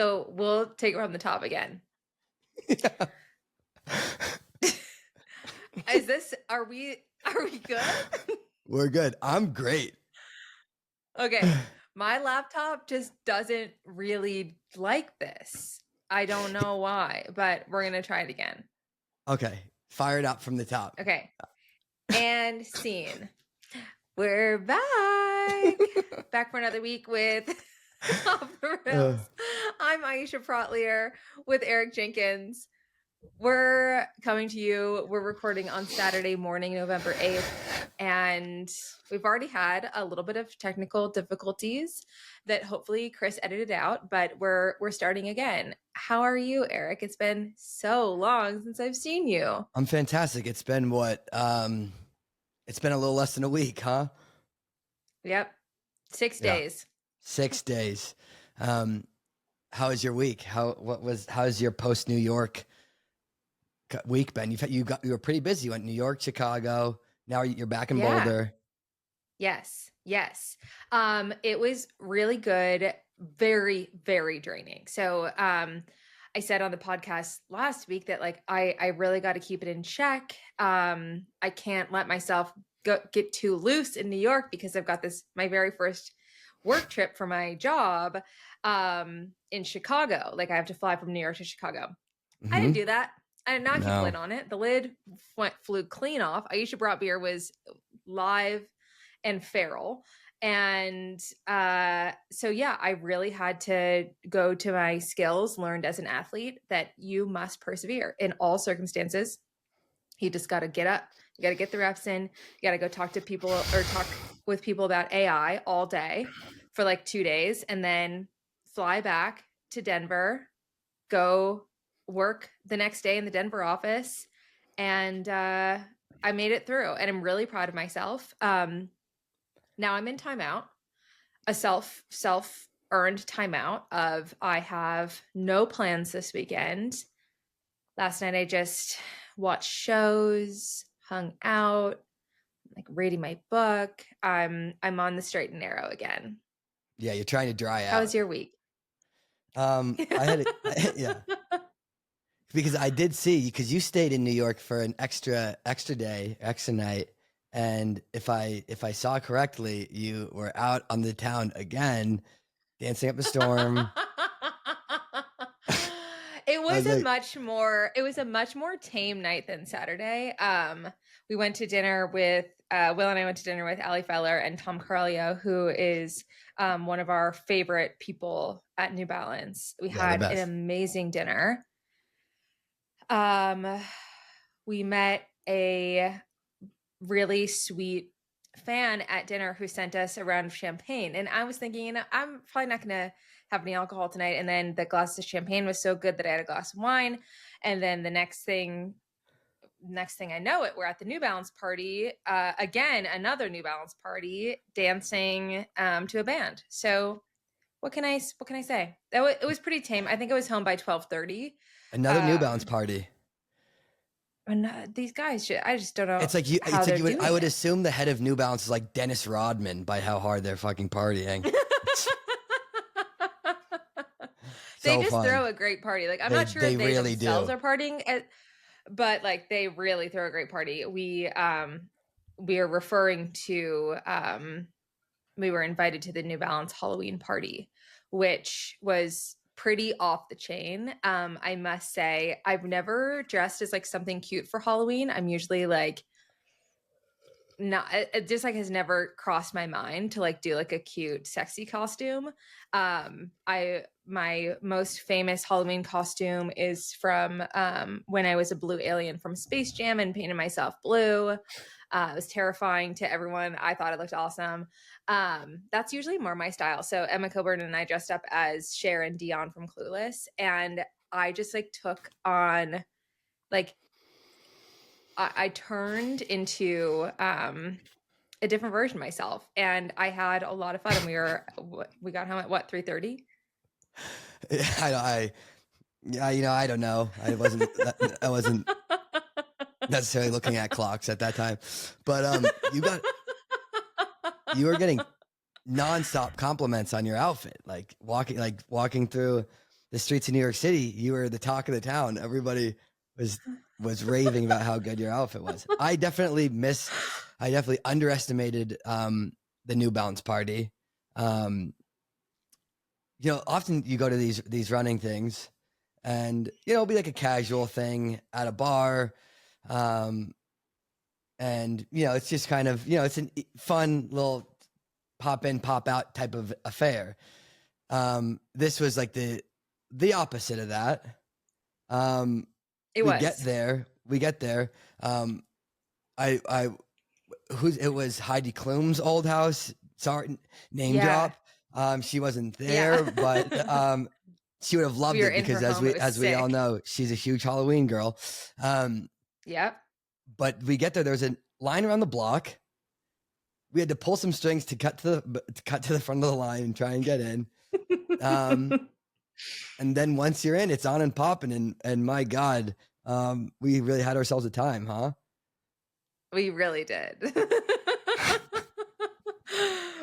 So we'll take it from the top again. Yeah. Are we good? We're good. I'm great. Okay. My laptop just doesn't really like this. I don't know why, but we're going to try it again. Okay. Fire it up from the top. Okay. And scene. We're back. Back for another week with Off the Rails. I'm Aisha Praught-Leer with Eric Jenkins. We're coming to you. We're recording on Saturday morning, November 8th, and we've already had a little bit of technical difficulties that hopefully Chris edited out, but we're starting again. How are you, Eric? It's been so long since I've seen you. I'm fantastic. It's been what? It's been a little less than a week, huh? Yep. 6 days. 6 days. How was your week? How's your post New York week been? You were pretty busy. You went New York, Chicago. Now you're back in Boulder. Yes. It was really good. Very, very draining. So, I said on the podcast last week that like, I really got to keep it in check. I can't let myself get too loose in New York because I've got my very first work trip for my job, in Chicago. Like I have to fly from New York to Chicago. Mm-hmm. I didn't do that. I did not keep the lid on it. The lid flew clean off. Aisha Praught-Leer was live and feral. And so, yeah, I really had to go to my skills learned as an athlete that you must persevere in all circumstances. You just got to get up. You got to get the reps in. You got to go talk to people or talk with people about AI all day for like 2 days and then fly back to Denver, go work the next day in the Denver office. And I made it through and I'm really proud of myself. Now I'm in timeout, a self-earned timeout of I have no plans this weekend. Last night I just watched shows, hung out, like reading my book. I'm on the straight and narrow again. Yeah, you're trying to dry out. How was your week? I had yeah. Because I did see, because you stayed in New York for an extra day, extra night. And if I saw correctly, you were out on the town again, dancing up a storm. It was a much more tame night than Saturday. We went to dinner with Will and I went to dinner with Allie Feller and Tom Carlio, who is one of our favorite people at New Balance. We had an amazing dinner. We met a really sweet fan at dinner who sent us a round of champagne. And I was thinking, I'm probably not going to have any alcohol tonight. And then the glass of champagne was so good that I had a glass of wine. And then the next thing I know it, we're at the New Balance party, again, another New Balance party, dancing to a band. So what can I say? It was pretty tame. I think I was home by 12:30. Another New Balance party. And these guys, I just don't know. It's like I would assume the head of New Balance is like Dennis Rodman by how hard they're fucking partying. They just throw a great party. Like I'm not sure if they really themselves are partying, but like they really throw a great party. We are referring to we were invited to the New Balance Halloween party, which was pretty off the chain. I must say, I've never dressed as like something cute for Halloween. I'm usually like, it just like has never crossed my mind to like do like a cute, sexy costume. My most famous Halloween costume is from when I was a blue alien from Space Jam and painted myself blue. It was terrifying to everyone. I thought it looked awesome. That's usually more my style. So Emma Coburn and I dressed up as Cher and Dion from Clueless. And I just like took on like, I turned into a different version of myself and I had a lot of fun. And we got home at what, 3:30? I don't know. I wasn't necessarily looking at clocks at that time, but you were getting nonstop compliments on your outfit, like walking through the streets of New York City, you were the talk of the town. Everybody was raving about how good your outfit was. I definitely underestimated the New Balance party. Often you go to these running things, and it'll be like a casual thing at a bar, and it's just kind of it's a fun little pop in, pop out type of affair. This was like the opposite of that. We get there. It was Heidi Klum's old house. Sorry, name drop. She wasn't there, but she would have loved it because as we all know, she's a huge Halloween girl. Yep. But we get there. There's a line around the block. We had to pull some strings to cut to the front of the line and try and get in. And then once you're in, it's on and popping. And my God, we really had ourselves a time, huh? We really did.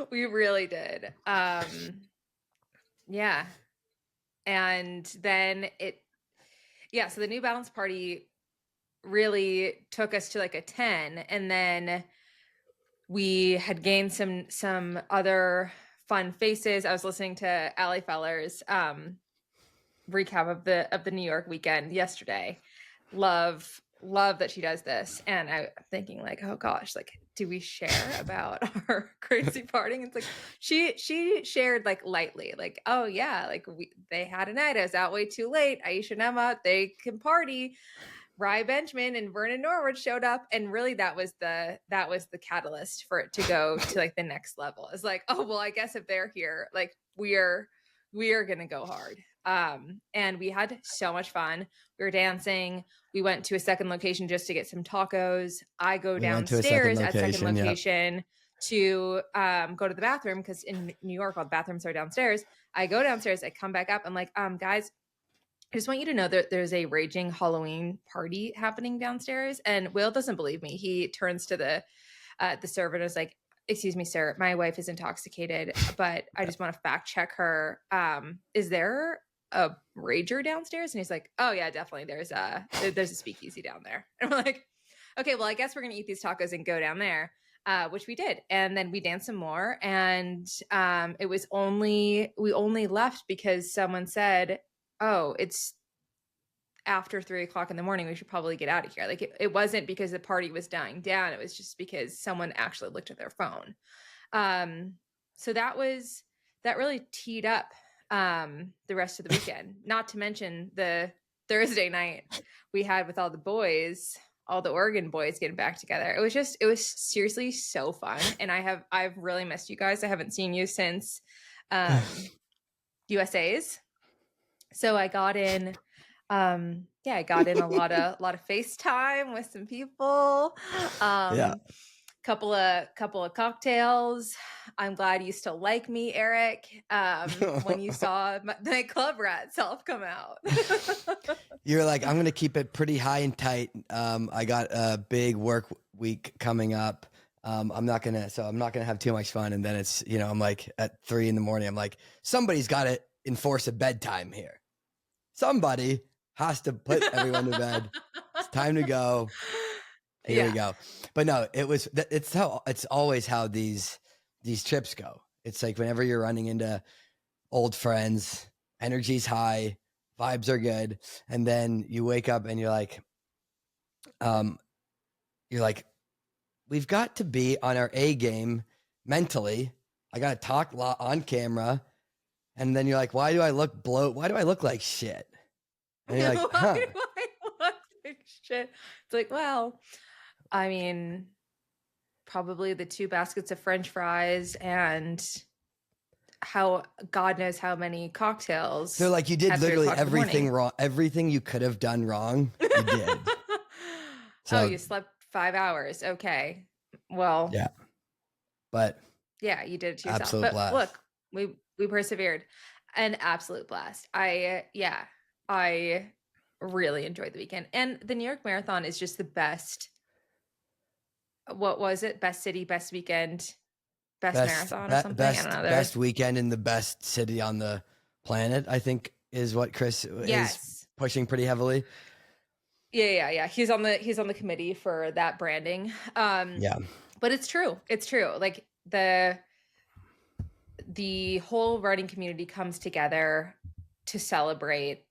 We really did. Yeah. And then so the New Balance party really took us to like a 10, and then we had gained some other fun faces. I was listening to Allie Feller's recap of the New York weekend yesterday. Love that she does this, and I'm thinking like, oh gosh, like, do we share about our crazy partying? It's like she shared like lightly, like, oh yeah, like they had a night. I was out way too late. Aisha and Emma, they can party. Rye Benjamin and Vernon Norwood showed up, and really that was the catalyst for it to go to like the next level. It's like, oh well, I guess if they're here, like we are gonna go hard. And we had so much fun. We were dancing. We went to a second location just to get some tacos. I go downstairs at second location to go to the bathroom, because in New York all the bathrooms are downstairs. I go downstairs. I come back up. I'm like, guys, I just want you to know that there's a raging Halloween party happening downstairs. And Will doesn't believe me. He turns to the server and is like, excuse me, sir, my wife is intoxicated, but I just want to fact check her. Is there a rager downstairs? And he's like, oh yeah, definitely. There's a speakeasy down there. And we're like, okay, well, I guess we're going to eat these tacos and go down there, which we did. And then we danced some more. And we only left because someone said, oh, it's after 3:00 in the morning. We should probably get out of here. Like it wasn't because the party was dying down. It was just because someone actually looked at their phone. So that really teed up the rest of the weekend, not to mention the Thursday night we had with all the boys, all the Oregon boys getting back together. It was seriously so fun. And I've really missed you guys. I haven't seen you since USA's. So I got in I got in a lot of FaceTime with some people. Couple of cocktails. I'm glad you still like me, Eric. When you saw my club rat self come out. You're like, I'm gonna keep it pretty high and tight. I got a big work week coming up. I'm not gonna have too much fun. And then it's, I'm like at 3 a.m. I'm like, somebody's got to enforce a bedtime here. Somebody has to put everyone to bed. It's time to go. Here we go. But no, it's always how these trips go. It's like whenever you're running into old friends, energy's high, vibes are good, and then you wake up and you're like, we've got to be on our A game mentally. I got to talk on camera, and then you're like, why do I look Why do I look like shit? And you're like, why do I look like shit? It's like, well, I mean, probably the 2 baskets of French fries and God knows how many cocktails. So like you did literally everything wrong. Everything you could have done wrong, you did. So, you slept 5 hours. Okay. Well. Yeah. But. Yeah, you did it to yourself. Absolute blast. Look, we persevered. An absolute blast. I really enjoyed the weekend. And the New York Marathon is just the best. What was it? Best city, best weekend, best marathon or something? I don't know. Best weekend in the best city on the planet, I think is what Chris is Yes. pushing pretty heavily. Yeah. He's on the committee for that branding. Yeah. But it's true. It's true. Like the whole running community comes together to celebrate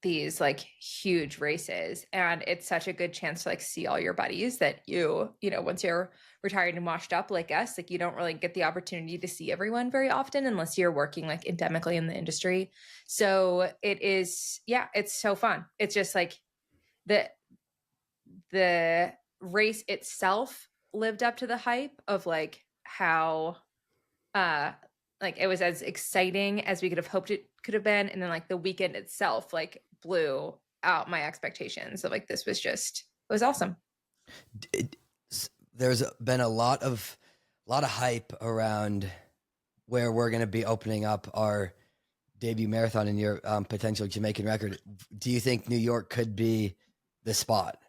these like huge races, and it's such a good chance to like see all your buddies that you know, once you're retired and washed up like us, like you don't really get the opportunity to see everyone very often unless you're working like endemically in the industry. So it is, yeah, it's so fun. It's just like the race itself lived up to the hype of like how like it was as exciting as we could have hoped it could have been, and then like the weekend itself like blew out my expectations. So like this was just, it was awesome. There's been a lot of hype around where we're going to be opening up our debut marathon and your potential Jamaican record. Do you think New York could be the spot?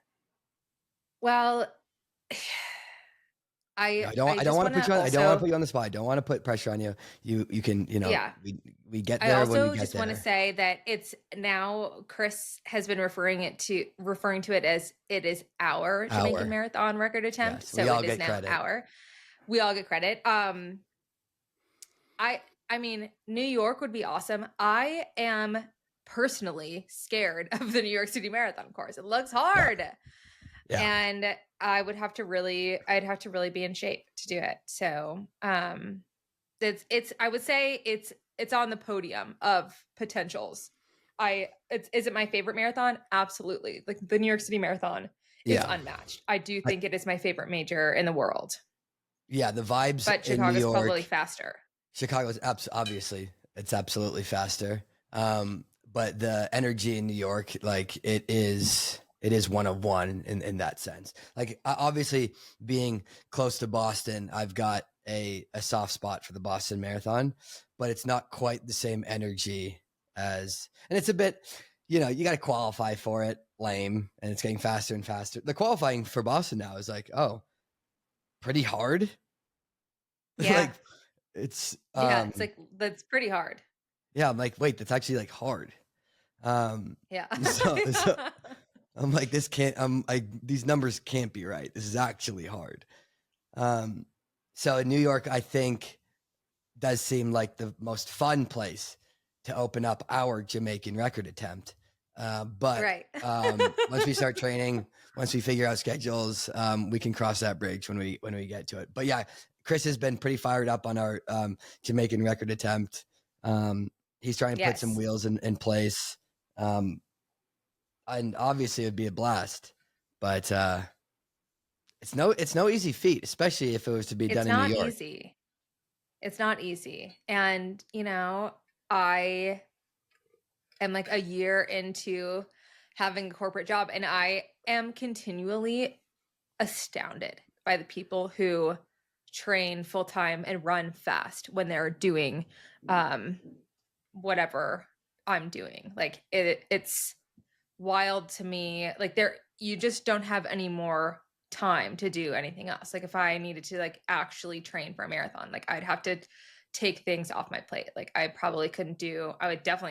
Well, I don't want to put you on. I don't want to put you on the spot. I don't want to put pressure on you. You can, you know, yeah. We get I there when we also get just there. want to say that it's now Chris has been referring to it as it is our Jamaican marathon record attempt. Yes, so we all it is get now credit. We all get credit. I mean, New York would be awesome. I am personally scared of the New York City Marathon course. It looks hard. Yeah. And I'd have to really be in shape to do it. So, it's I would say it's on the podium of potentials. Is it my favorite marathon? Absolutely. Like the New York City Marathon is unmatched. I do think it is my favorite major in the world. Yeah, the vibes But in New Chicago's York, probably faster. Chicago's obviously it's absolutely faster. But the energy in New York, like it is one of one in that sense. Like obviously being close to Boston, I've got a soft spot for the Boston Marathon, but it's not quite the same energy as, and it's a bit, you know, you got to qualify for it, lame, and it's getting faster and faster. The qualifying for Boston now is like, oh, pretty hard. Yeah. Like it's it's like that's pretty hard. Yeah, I'm like, wait, that's actually like hard. Yeah. So I'm like, these numbers can't be right. This is actually hard. So in New York, I think does seem like the most fun place to open up our Jamaican record attempt. But right. Once we start training, once we figure out schedules, we can cross that bridge when we get to it. But yeah, Chris has been pretty fired up on our Jamaican record attempt. He's trying to put some wheels in place. And obviously it'd be a blast, but it's no easy feat, especially if it was to be done in New York. It's not easy. And, you know, I am like a year into having a corporate job, and I am continually astounded by the people who train full time and run fast when they're doing whatever I'm doing. Like it's wild to me. Like you just don't have any more time to do anything else. Like if I needed to like actually train for a marathon, like I'd have to take things off my plate. Like I definitely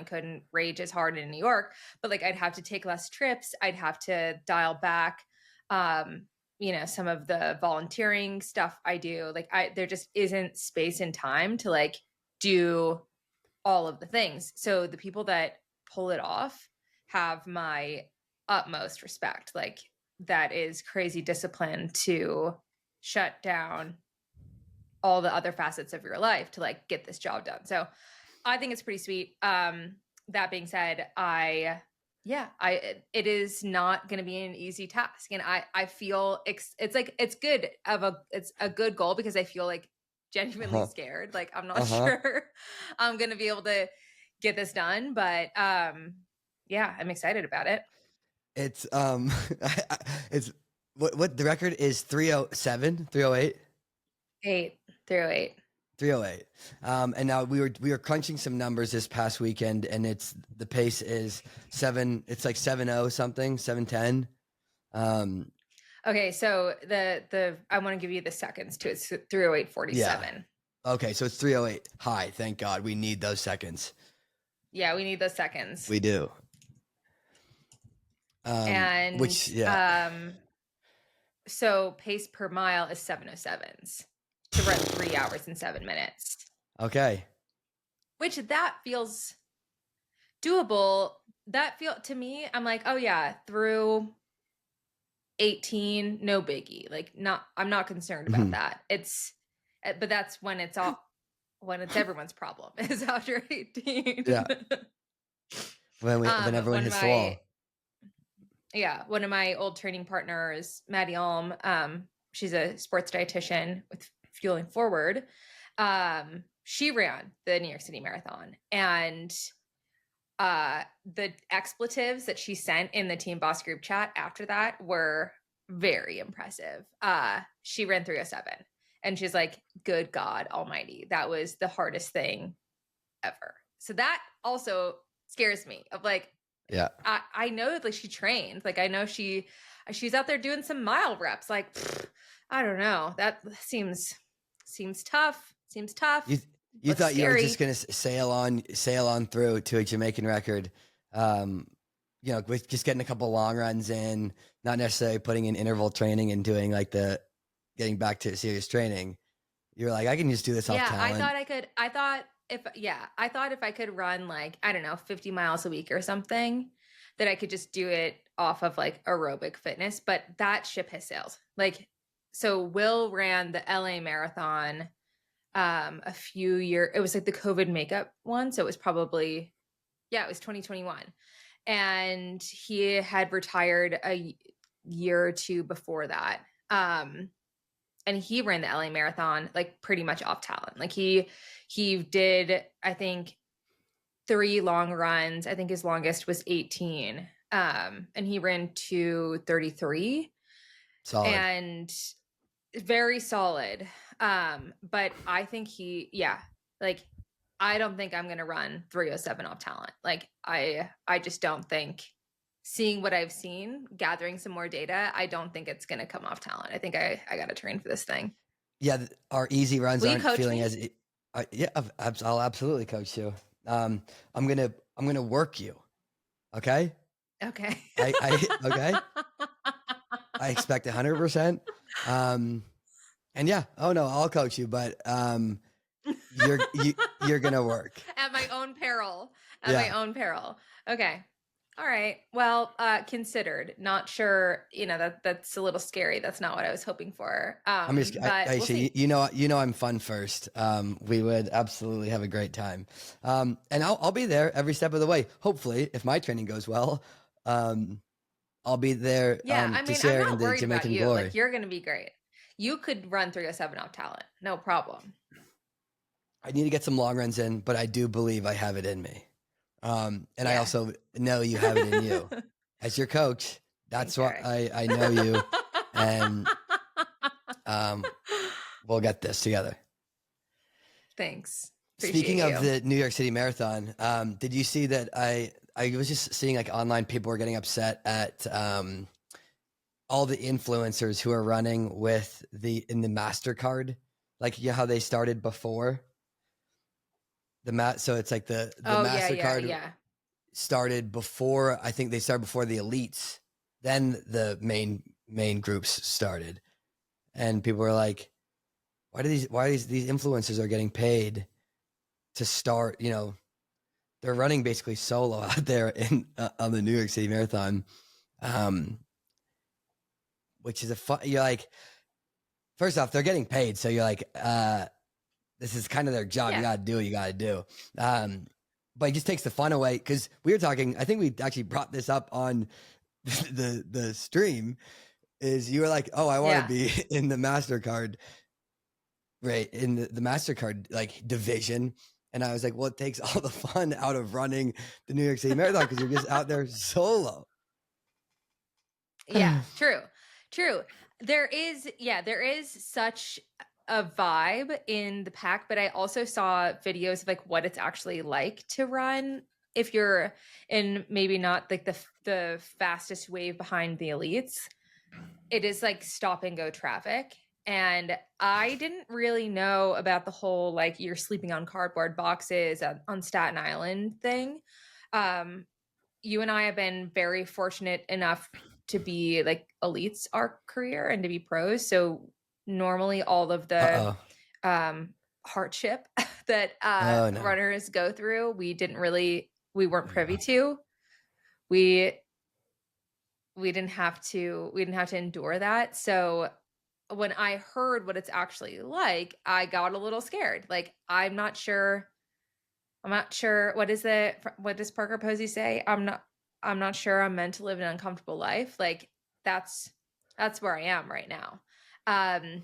couldn't rage as hard in New York, but like I'd have to take less trips. I'd have to dial back you know, some of the volunteering stuff I do. Like there just isn't space and time to like do all of the things. So the people that pull it off have my utmost respect. Like that is crazy discipline to shut down all the other facets of your life to like get this job done. So I think it's pretty sweet. That being said, it is not going to be an easy task. And I feel it's a good goal because I feel like genuinely scared. Like I'm not sure I'm going to be able to get this done, but yeah, I'm excited about it. It's it's what the record is 307, 308? 308. 308. And now we were crunching some numbers this past weekend, and the pace is it's like 7:0 something, 7:10. Okay, so I want to give you the seconds too. It's 308.47. Yeah. Okay, so it's 308. Hi, thank God. We need those seconds. Yeah, we need those seconds. We do. And Which, yeah. So pace per mile is 7:07s to run 3 hours and 7 minutes. Okay. Which that feels doable. That feel to me, I'm like, oh yeah, through 18, no biggie. Like I'm not concerned about that. But that's when it's everyone's problem is after 18. Yeah. When everyone hits the wall. One of my old training partners, Maddie Alm, she's a sports dietitian with Fueling Forward. She ran the New York City Marathon, and the expletives that she sent in the Team Boss group chat after that were very impressive. She ran 3:07, and she's like, good God almighty, that was the hardest thing ever. So that also scares me of like, yeah, I know that like she trained, like I know she's out there doing some mile reps. Like, I don't know, that seems tough. You thought you were just gonna sail on through to a Jamaican record, with just getting a couple long runs in, not necessarily putting in interval training and doing like getting back to serious training. You're like, I can just do this off talent. I thought if I could run like, I don't know, 50 miles a week or something, that I could just do it off of like aerobic fitness, but that ship has sailed. Like, so Will ran the LA Marathon a few years, it was like the COVID makeup one. So it was probably, it was 2021. And he had retired a year or two before that. And he ran the LA Marathon like pretty much off talent. Like he did, I think, 3 long runs. I think his longest was 18. And he ran 2:33. Solid. And very solid. But I think I don't think I'm going to run 3:07 off talent. Like I just don't think, seeing what I've seen, gathering some more data, I don't think it's going to come off talent. I think I got to train for this thing. Yeah. Our easy runs aren't feeling me? as, I'll absolutely coach you. I'm going to work you. Okay. Okay. Okay. I expect 100%. And yeah, oh no, I'll coach you, but you're gonna work at my own peril. My own peril. Okay. All right. Well, considered. Not sure. That's a little scary. That's not what I was hoping for. I'm just, but we'll see. you know, I'm fun first. We would absolutely have a great time. And I'll be there every step of the way. Hopefully, if my training goes well, I'll be there. To share I'm not in the worried Jamaican about you. glory. Like, you're going to be great. You could run 3:07 off talent. No problem. I need to get some long runs in, but I do believe I have it in me. I also know you have it in you. As your coach, that's why I know you. And we'll get this together. Thanks. Speaking of the New York City Marathon, did you see that I was just seeing like online people were getting upset at all the influencers who are running in the Mastercard, like how they started before so it's like the Mastercard started before, I think they started before the elites, then the main groups started, and people were like, why are these influencers are getting paid to start, they're running basically solo out there on the New York City Marathon, which is you're like, first off, they're getting paid, so you're like, this is kind of their job. You got to do what you got to do. But it just takes the fun away, because we were talking, I think we actually brought this up on the stream, is you were like, oh, I want to be in the Mastercard, right? In the Mastercard like division. And I was like, well, it takes all the fun out of running the New York City Marathon, because you're just out there solo. Yeah, true. There is such a vibe in the pack, but I also saw videos of like what it's actually like to run if you're in maybe not like the fastest wave behind the elites. It is like stop and go traffic, And I didn't really know about the whole like you're sleeping on cardboard boxes on Staten Island thing. You and I have been very fortunate enough to be like elites our career and to be pros. So normally all of the Uh-oh. hardship that Oh no. runners go through, we weren't Oh privy no. to. We didn't have to endure that. So when I heard what it's actually like, I got a little scared. Like I'm not sure what does Parker Posey say? I'm not sure I'm meant to live an uncomfortable life. Like that's where I am right now. Um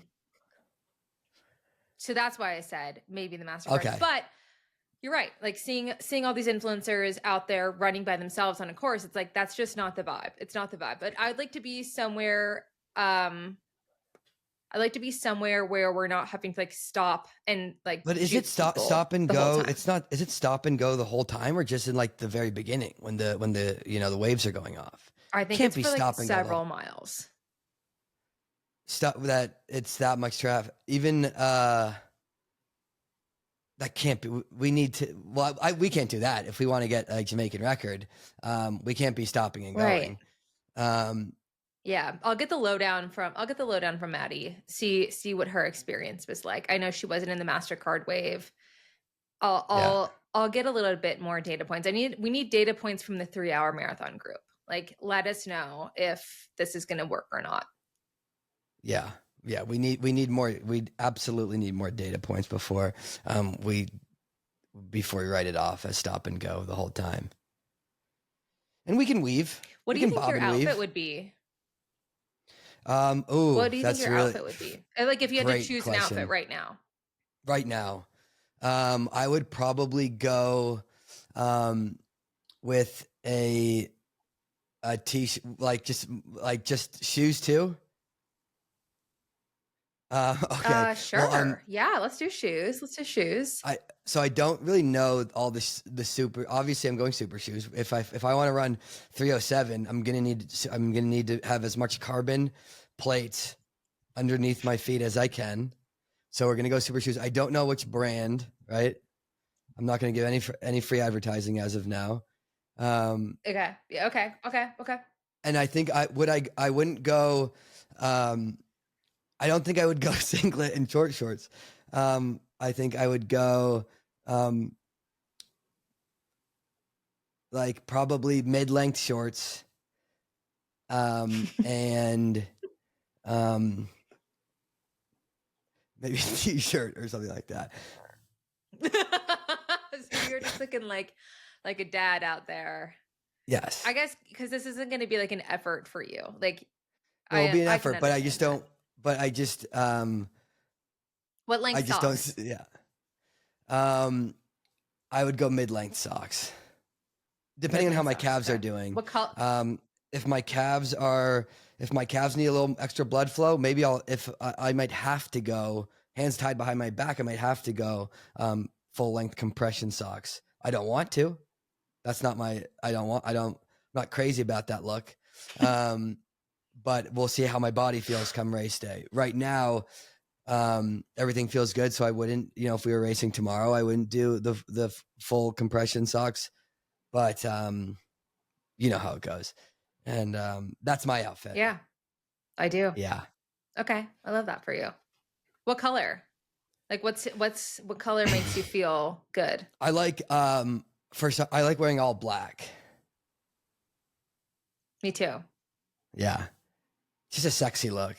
so that's why I said maybe the Mastercard. Okay. But you're right. Like seeing all these influencers out there running by themselves on a course, it's like that's just not the vibe. It's not the vibe. But I'd like to be somewhere I'd like to be somewhere where we're not having to like stop and like But is it stop and the whole go? time. It's not. Is it stop and go the whole time, or just in like the very beginning when the the waves are going off? I think Can't it's be for like stop and go several miles. Stop that. It's that much traffic. Even that can't be. We need to. Well, we can't do that if we want to get a Jamaican record. We can't be stopping and Right. going. Yeah, I'll get the lowdown from Maddie. See what her experience was like. I know she wasn't in the Mastercard wave. Yeah. I'll get a little bit more data points. We need data points from the 3-hour marathon group. Like let us know if this is going to work or not. Yeah. Yeah. We need more. We absolutely need more data points before we write it off as stop and go the whole time. And we can weave. What We do you can think bob your and outfit weave. would be? Oh, What do you think that's your really outfit would be? Like if you had to great choose an outfit question. right now. Right now, I would probably go with a t-shirt, like just shoes too. Okay. Sure. Yeah, let's do shoes. Let's do shoes. I don't really know all the super. Obviously, I'm going super shoes. If I want to run 307, I'm gonna need to have as much carbon plates underneath my feet as I can. So we're gonna go super shoes. I don't know which brand, right? I'm not gonna give any free advertising as of now. Okay. Yeah, okay. And I think I wouldn't go. I don't think I would go singlet and short shorts. I think I would go like probably mid-length shorts and maybe a t-shirt or something like that. So you're just looking like a dad out there. Yes. I guess because this isn't going to be like an effort for you. Like It will be an I can effort, but I just understand don't. But I just what length I just socks? don't. Yeah. I would go mid-length socks, depending on how my calves are doing. What color? If my calves need a little extra blood flow, maybe I might have to go hands tied behind my back. I might have to go full length compression socks. I don't want to. That's not my. I'm not crazy about that look. But we'll see how my body feels come race day. Right now, everything feels good, so I wouldn't. If we were racing tomorrow, I wouldn't do the full compression socks. But you know how it goes. And that's my outfit. Yeah, I do. Yeah. Okay, I love that for you. What color? Like what color makes you feel good? I like I like wearing all black. Me too. Yeah. Just a sexy look.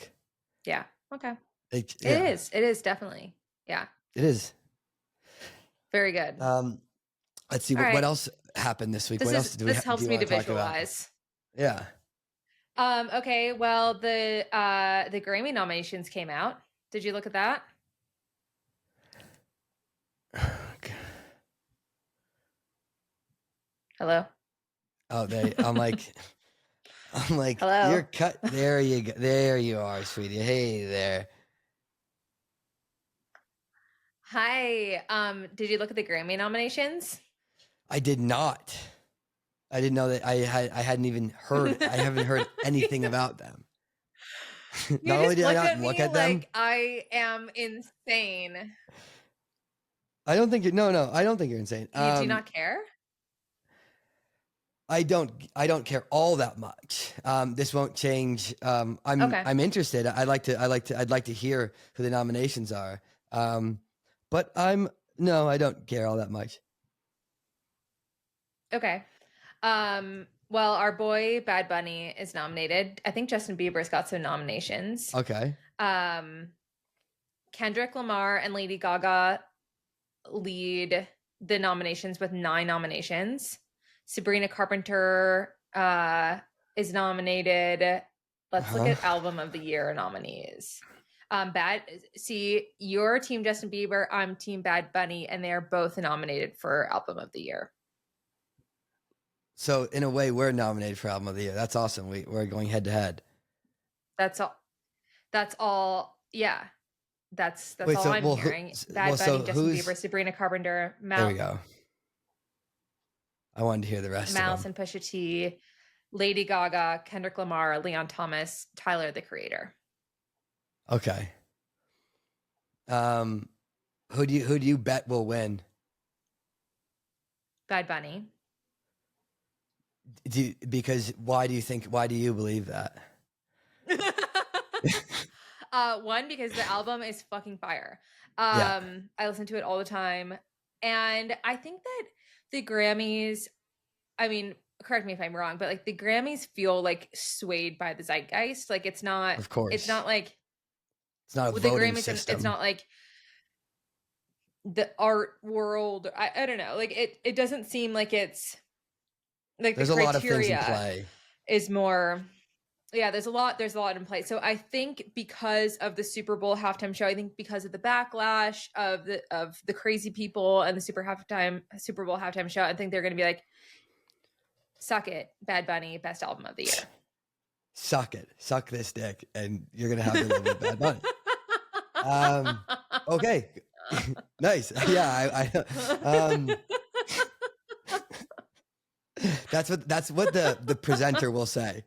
Yeah. Okay. It is definitely. Yeah. It is. Very good. Let's see what else happened this week. What else this helps me to visualize. Yeah. Okay, well the Grammy nominations came out. Did you look at that? Okay. Hello? Oh, I'm like hello. You're cut. There you go. There you are, sweetie. Hey there. Hi. Did you look at the Grammy nominations? I did not. I didn't know that I hadn't even heard. I haven't heard anything about them. You Not only just did I looked not at look me at them, like I am insane. I don't think you're. No, I don't think you're insane. You do not care? I don't care all that much. This won't change. Okay. I'm interested. I'd like to hear who the nominations are. But no, I don't care all that much. Okay. Well, our boy Bad Bunny is nominated. I think Justin Bieber's got some nominations. Okay. Kendrick Lamar and Lady Gaga lead the nominations with 9 nominations. Sabrina Carpenter is nominated. Let's look at Album of the Year nominees. You're Team Justin Bieber, I'm Team Bad Bunny, and they are both nominated for Album of the Year. So in a way, we're nominated for Album of the Year. That's awesome. We're going head to head. That's all. Yeah. That's Wait, all so, I'm hearing. Bad Bunny, Justin Bieber, Sabrina Carpenter, there we go. I wanted to hear the rest Mouse of them. and Pusha T, Lady Gaga, Kendrick Lamar, Leon Thomas, Tyler the Creator. Okay. Who do you bet will win? Bad Bunny. Why do you believe that? One, because the album is fucking fire. Yeah. I listen to it all the time. And I think that the Grammys, I mean, correct me if I'm wrong, but like the Grammys feel like swayed by the zeitgeist. Like it's not, Of course. It's not like, it's not a voting system. It's not like the art world. I don't know. Like it doesn't seem like it's like there's the a lot of things in criteria play. is more. Yeah, there's a lot in play. So I think because of the Super Bowl halftime show, I think because of the backlash of the crazy people and the Super Bowl halftime show, I think they're going to be like, suck it, Bad Bunny, best album of the year. Suck it, suck this dick, and you're gonna have to live with Bad Bunny. Okay, nice. Yeah, that's what the presenter will say.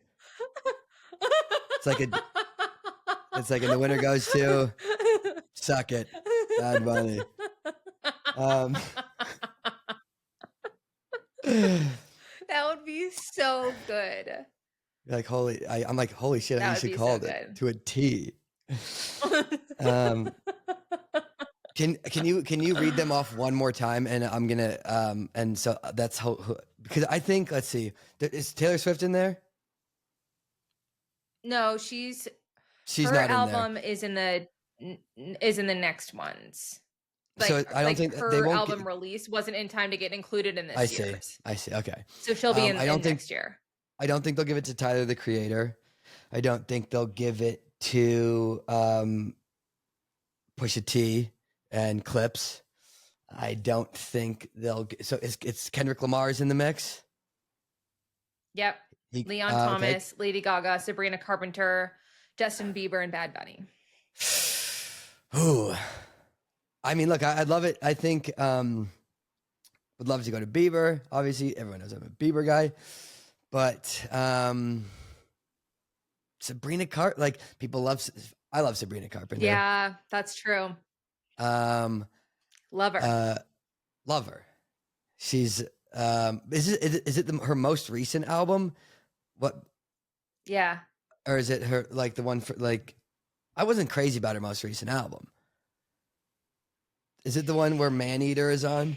It's like and the winner goes to suck it, Bad Bunny. That would be so good. Like I'm like holy shit! I should call it to a T. Can you read them off one more time? And I'm gonna and so that's how, because I think, let's see, is Taylor Swift in there? No, she's her not album in there. is in the next ones. Like, so I don't think her album release wasn't in time to get included in this year's. I see. Okay. So she'll be in next year. I don't think they'll give it to Tyler the Creator. I don't think they'll give it to Pusha T and Clips. I don't think they'll. So it's Kendrick Lamar's in the mix. Yep. Leon Thomas, okay. Lady Gaga, Sabrina Carpenter, Justin Bieber, and Bad Bunny. Ooh. I mean, look, I'd love it. I think would love to go to Bieber. Obviously, everyone knows I'm a Bieber guy. But Sabrina people I love Sabrina Carpenter. Yeah, that's true. Love her. Love her. She's is it her most recent album? What? Yeah. Or is it her the one for I wasn't crazy about her most recent album. Is it the one where Maneater is on?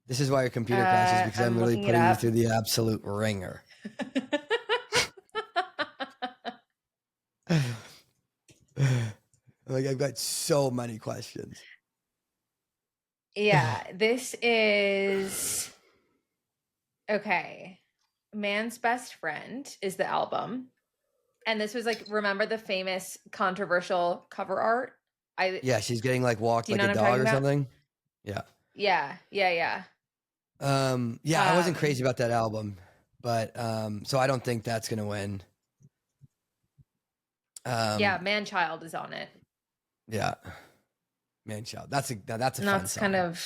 This is why your computer crashes, because I'm really putting you through the absolute ringer. I've got so many questions. Yeah, this is okay. Man's Best Friend is the album. And this was remember the famous controversial cover art? Yeah, she's getting walked like a dog or something. Yeah. Yeah. I wasn't crazy about that album, but so I don't think that's gonna win. Yeah, Man Child is on it. Yeah, Man Child. That's a fun song.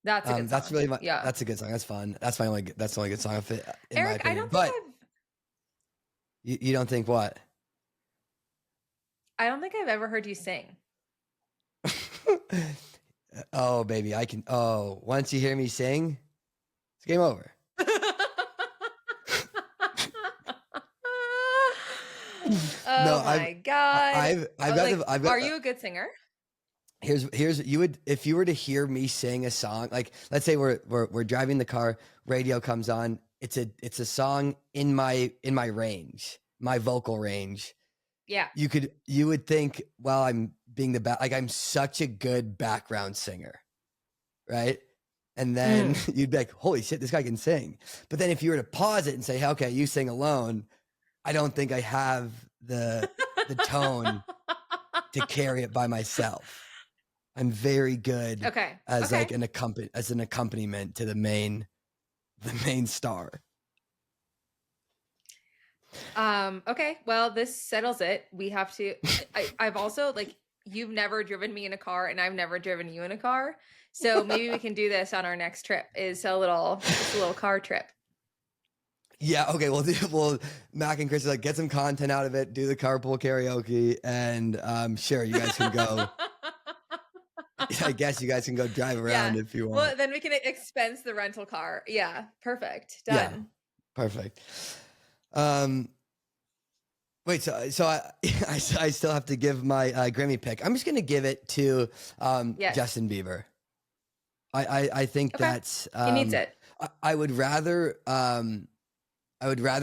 That's a good song. That's really that's a good song. That's fun. That's the only good song of it. Eric, I don't think You don't think what? I don't think I've ever heard you sing. Oh, baby, I can. Oh, once you hear me sing, it's game over. No, Oh my God. I've got Like, the, I've are got. you a good singer? Here's you would, if you were to hear me sing a song, like let's say we're driving the car, radio comes on, it's a song in my range, my vocal range. Yeah. You would think, well, I'm being like I'm such a good background singer, right? And then you'd be like, holy shit, this guy can sing. But then if you were to pause it and say, okay, you sing alone, I don't think I have the tone to carry it by myself. I'm very good Okay. as Okay. like an accompaniment to the main star. Okay. Well, this settles it. We have to. I've also, like, you've never driven me in a car, and I've never driven you in a car. So maybe we can do this on our next trip. Is a little car trip. Yeah. Okay. Well, Mac and Chris are like, get some content out of it. Do the carpool karaoke, and sure, you guys can go. I guess you guys can go drive around if you want. Well, then we can expense the rental car. Yeah. Perfect. Done. Yeah. Perfect. Wait, so I still have to give my Grammy pick. I'm just gonna give it to Yes. Justin Bieber. I think Okay. that's He needs it. I would rather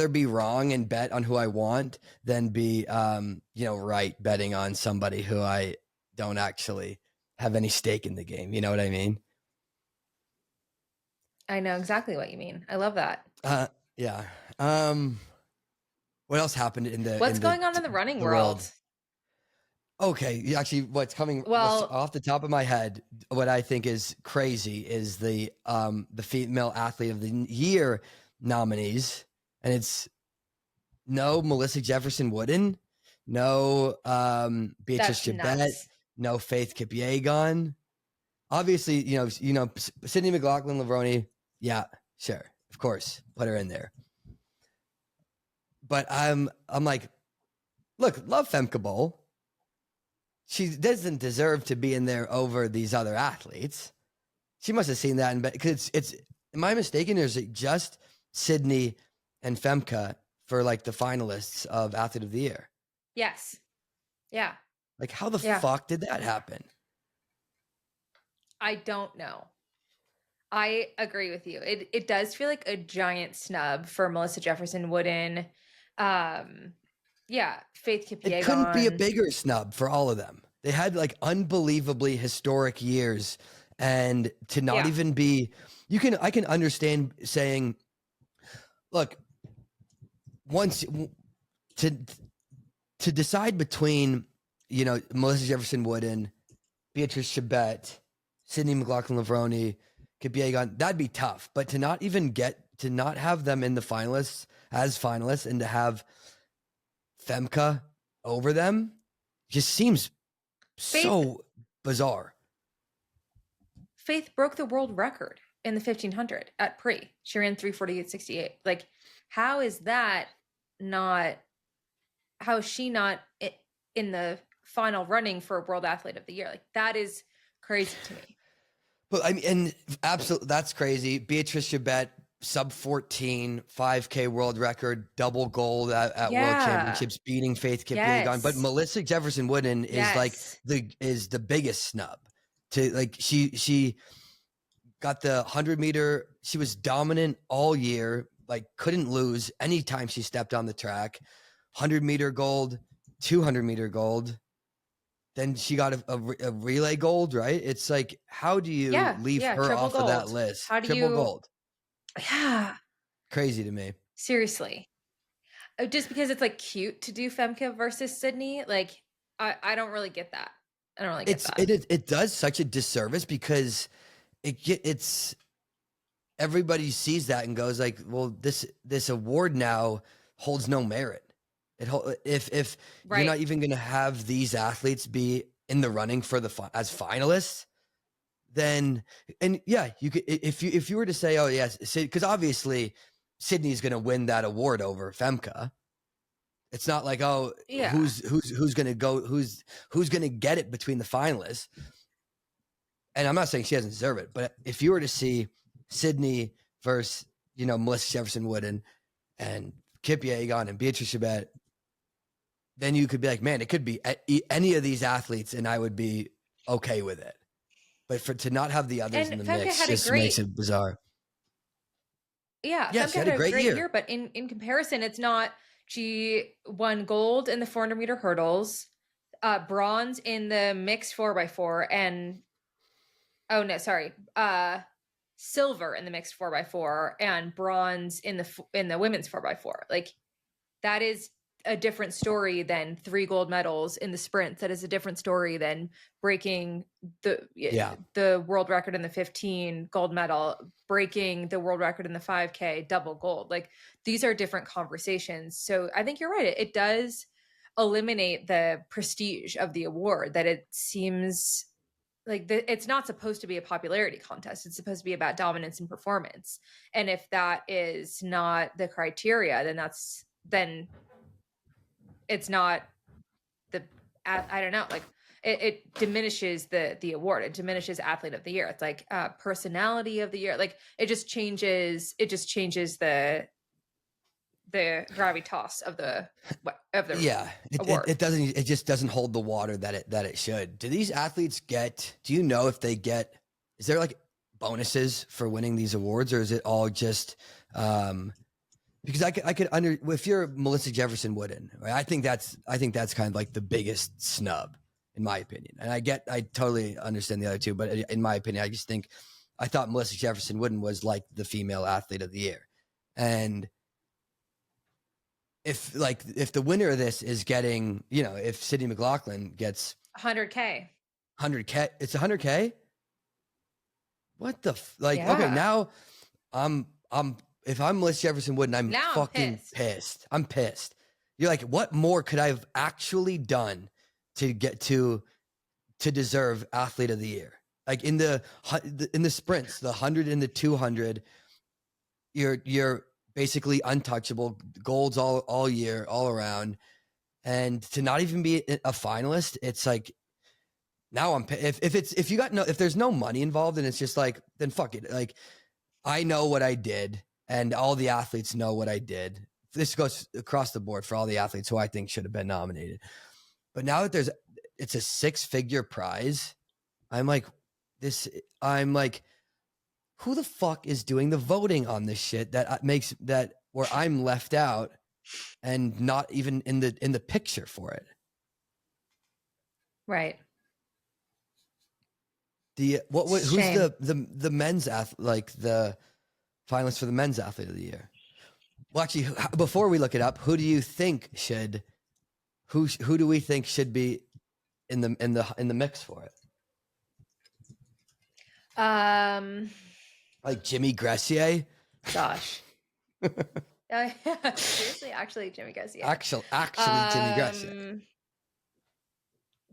be wrong and bet on who I want than be right betting on somebody who I don't actually have any stake in the game. You know what I mean? I know exactly what you mean. I love that. Yeah. What else happened in the What's going on in the running world? Okay, actually, what's coming off the top of my head, what I think is crazy is the female athlete of the year nominees, and it's no Melissa Jefferson-Wooden, no Beatrice Chebet, no Faith Kipyegon. Obviously, Sydney McLaughlin-Levrone. Yeah, sure, of course, put her in there. But I'm like, look, love Femke Bol. She doesn't deserve to be in there over these other athletes. She must have seen that, and because it's. Am I mistaken? Or is it just Sydney and Femke for like the finalists of Athlete of the Year? Yes. Yeah. Like, how the fuck did that happen? I don't know. I agree with you. It does feel like a giant snub for Melissa Jefferson-Wooden. Yeah, Faith Kipyegon. It couldn't be a bigger snub for all of them. They had like unbelievably historic years, and to not even be, I can understand saying, look, once to decide between, Melissa Jefferson-Wooden, Beatrice Chebet, Sydney McLaughlin-Levrone, Kipyegon, that'd be tough. But to not have them in the finalists as finalists, and to have Femke over them just seems so bizarre. Faith broke the world record in the 1500 at Pre. She ran 3:48.68. Like, how is she not in the final running for World Athlete of the Year? Like, that is crazy to me. But I mean, and absolutely, that's crazy. Beatrice Chebet, sub 14, 5K world record, double gold at World Championships, beating Faith Kipyegon. Yes. But Melissa Jefferson-Wooden is the biggest snub. To like, she got the 100-meter. She was dominant all year, like couldn't lose anytime she stepped on the track. 100-meter gold, 200-meter gold. Then she got a relay gold, right? It's like, how do you leave her off of that list? How do Triple gold. Yeah. Crazy to me. Seriously. Just because it's like cute to do Femke versus Sydney. Like, I don't really get that. I don't really get that. It does such a disservice, because it's everybody sees that and goes like, well, this award now holds no merit. If you're not even going to have these athletes be in the running for as finalists, then, and yeah, you could, if you were to say, oh yes, because obviously Sydney's going to win that award over Femke, It's not like, oh, Yeah. who's gonna go, who's gonna get it between the finalists. And I'm not saying she doesn't deserve it, but if you were to see Sydney versus, Melissa Jefferson-Wooden and Kip Yegon and Beatrice Chabet, then you could be like, man, it could be any of these athletes and I would be okay with it. But to not have the others And in the Femke mix had just makes it bizarre. Yeah, Yeah, Femke she had had a a great great year. year, but in comparison, it's not. She won gold in the 400-meter hurdles, bronze in the mixed 4x4, and silver in the mixed 4x4, and bronze in the women's 4x4. Like, that is a different story than 3 gold medals in the sprints. That is a different story than breaking the world record in the 15, gold medal, breaking the world record in the 5K, double gold. Like, these are different conversations. So I think you're right. It does eliminate the prestige of the award, that it seems like it's not supposed to be a popularity contest. It's supposed to be about dominance and performance. And if that is not the criteria, then it's not I don't know, like it diminishes the award. It diminishes athlete of the year. It's like personality of the year. Like, it just changes the gravitas of the award. It just doesn't hold the water that it should. Do these athletes do you know if they get, is there like bonuses for winning these awards, or is it all just because I could if you're Melissa Jefferson-Wooden, right? I think that's kind of like the biggest snub in my opinion. And I totally understand the other two, but in my opinion, I thought Melissa Jefferson-Wooden was like the female athlete of the year. And if the winner of this is getting, if Sydney McLaughlin gets 100K, it's 100K. What the Yeah. Okay, now if I'm Melissa Jefferson-Wooden, I'm Now I'm fucking pissed. I'm pissed. You're like, what more could I have actually done to get to deserve athlete of the year? Like in the sprints, the 100 and the 200, you're basically untouchable, golds all year, all around, and to not even be a finalist, it's like, now if there's no money involved and it's just like, then fuck it. Like, I know what I did, and all the athletes know what I did. This goes across the board for all the athletes who I think should have been nominated. But now that it's a 6-figure prize, I'm like, who the fuck is doing the voting on this shit that makes that where I'm left out and not even in the picture for it? right? Who's the men's athlete, like the finalists for the men's athlete of the year? Well, actually, before we look it up, who do you think who do we think should be in the mix for it? Like Jimmy Gressier? Gosh. Seriously, actually, Jimmy Gressier. Actually, Jimmy Gressier.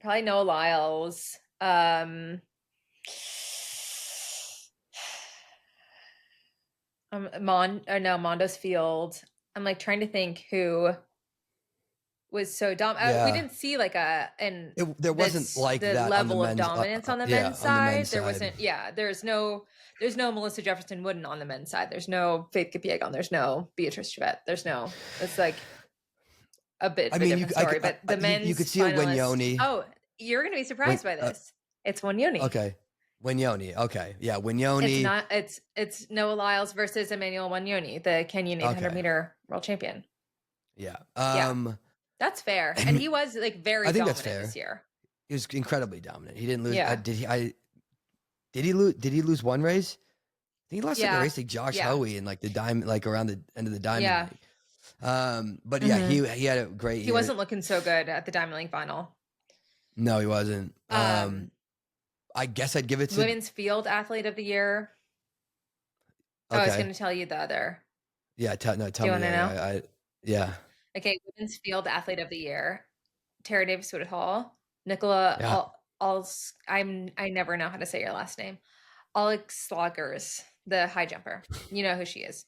Probably Noah Lyles. Mondo's Field. I'm like trying to think who was so dominant. We didn't see like there wasn't like the that level on the of dominance on the men's side. There wasn't. Yeah, there's no Melissa Jefferson-Wooden on the men's side. There's no Faith Kipchoge. There's no Beatrice Chabet. It's like a bit of a different story. But the men's, you could see a Winyoni. Oh, you're gonna be surprised by this. It's Winyoni. Okay. Winyoni. Okay. Yeah. Winyoni. It's Noah Lyles versus Emmanuel Winyoni, the Kenyan 800 meter world champion. Yeah. That's fair. And he was like very dominant this year. He was incredibly dominant. He didn't lose. Yeah. Did he lose one race? I think he lost like a race like Josh Hoey in like the diamond, like around the end of the diamond league. But yeah, he had a great year. He wasn't looking so good at the Diamond League final. No, he wasn't. I guess I'd give it to women's field athlete of the year. Okay. I was going to tell you the other. Yeah, tell me. Do you want to know? Yeah. Okay, women's field athlete of the year: Tara Davis-Woodhull, Nicola. I never know how to say your last name. Alexlagers, the high jumper. You know who she is.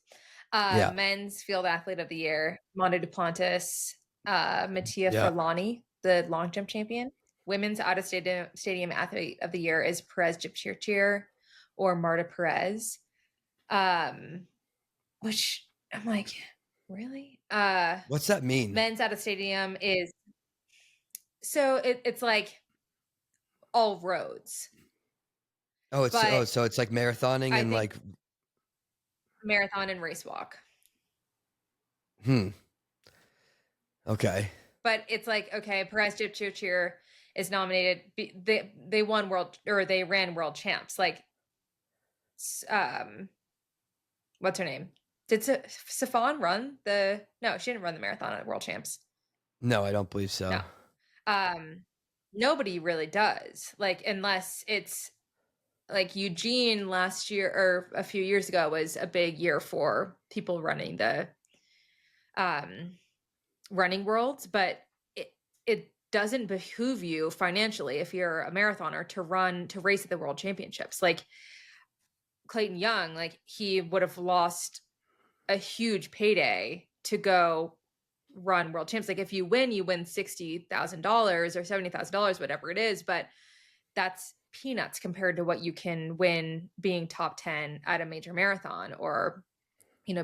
Men's field athlete of the year: Mondo Duplantis, Mattia Yeah. Furlani, the long jump champion. Women's out of stadium athlete of the year is Perez Jepchirchir or Marta Perez. Which I'm like, really? What's that mean? Men's out of stadium is so it's like all roads. Oh, But so it's like marathoning I and think like marathon and race walk. Okay. But it's like, okay, Perez Jepchirchir is nominated. They won they ran world champs. Like, what's her name? Did Safan run no, she didn't run the marathon at world champs. No, I don't believe so. No. Nobody really does. Like, unless it's like Eugene last year or a few years ago was a big year for people running the running worlds, but it doesn't behoove you financially if you're a marathoner to race at the world championships. Like Clayton Young, like he would have lost a huge payday to go run world champs. Like if you win $60,000 or $70,000, whatever it is, but that's peanuts compared to what you can win being top 10 at a major marathon or,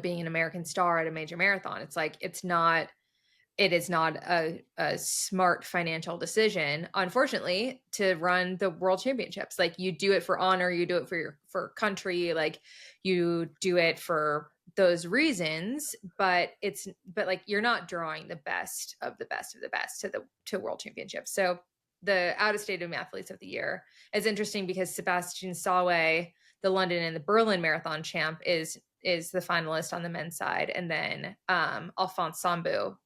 being an American star at a major marathon. It's like, it is not a smart financial decision, unfortunately, to run the world championships. Like you do it for honor, you do it for country, like you do it for those reasons, but like you're not drawing the best of the best of the best to world championships. So the out of stadium athletes of the year is interesting because Sebastian Sawe, the London and the Berlin marathon champ, is the finalist on the men's side, and then Alphonse Sambou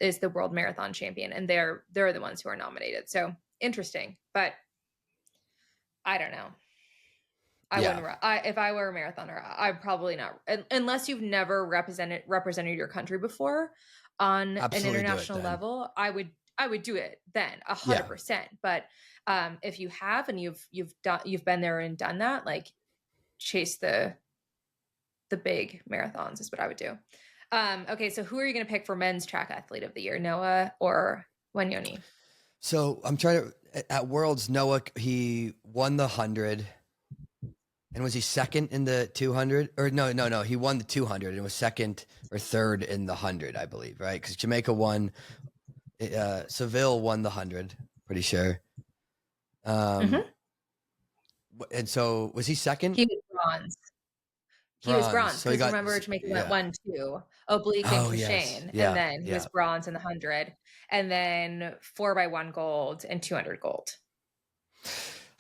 is the world marathon champion, and they're the ones who are nominated. So interesting, but I don't know. I wouldn't. If I were a marathoner, I'd probably not, unless you've never represented your country before on Absolutely an international level. I would do it then 100%. But if you have and you've been there and done that, like chase the big marathons is what I would do. Okay, so who are you going to pick for men's track athlete of the year, Noah or Wanyoni? So I'm trying to, at Worlds, Noah, he won the 100. And was he second in the 200? Or no, he won the 200 and was second or third in the 100, I believe, right? Because Jamaica won, Seville won the 100, pretty sure. And so was he second? He was bronze. He was bronze So he because got, remember Jamaica went 1-2, Oblique and Kashane, yes. and then he was bronze in the 100, and then 4x1 gold and 200 gold.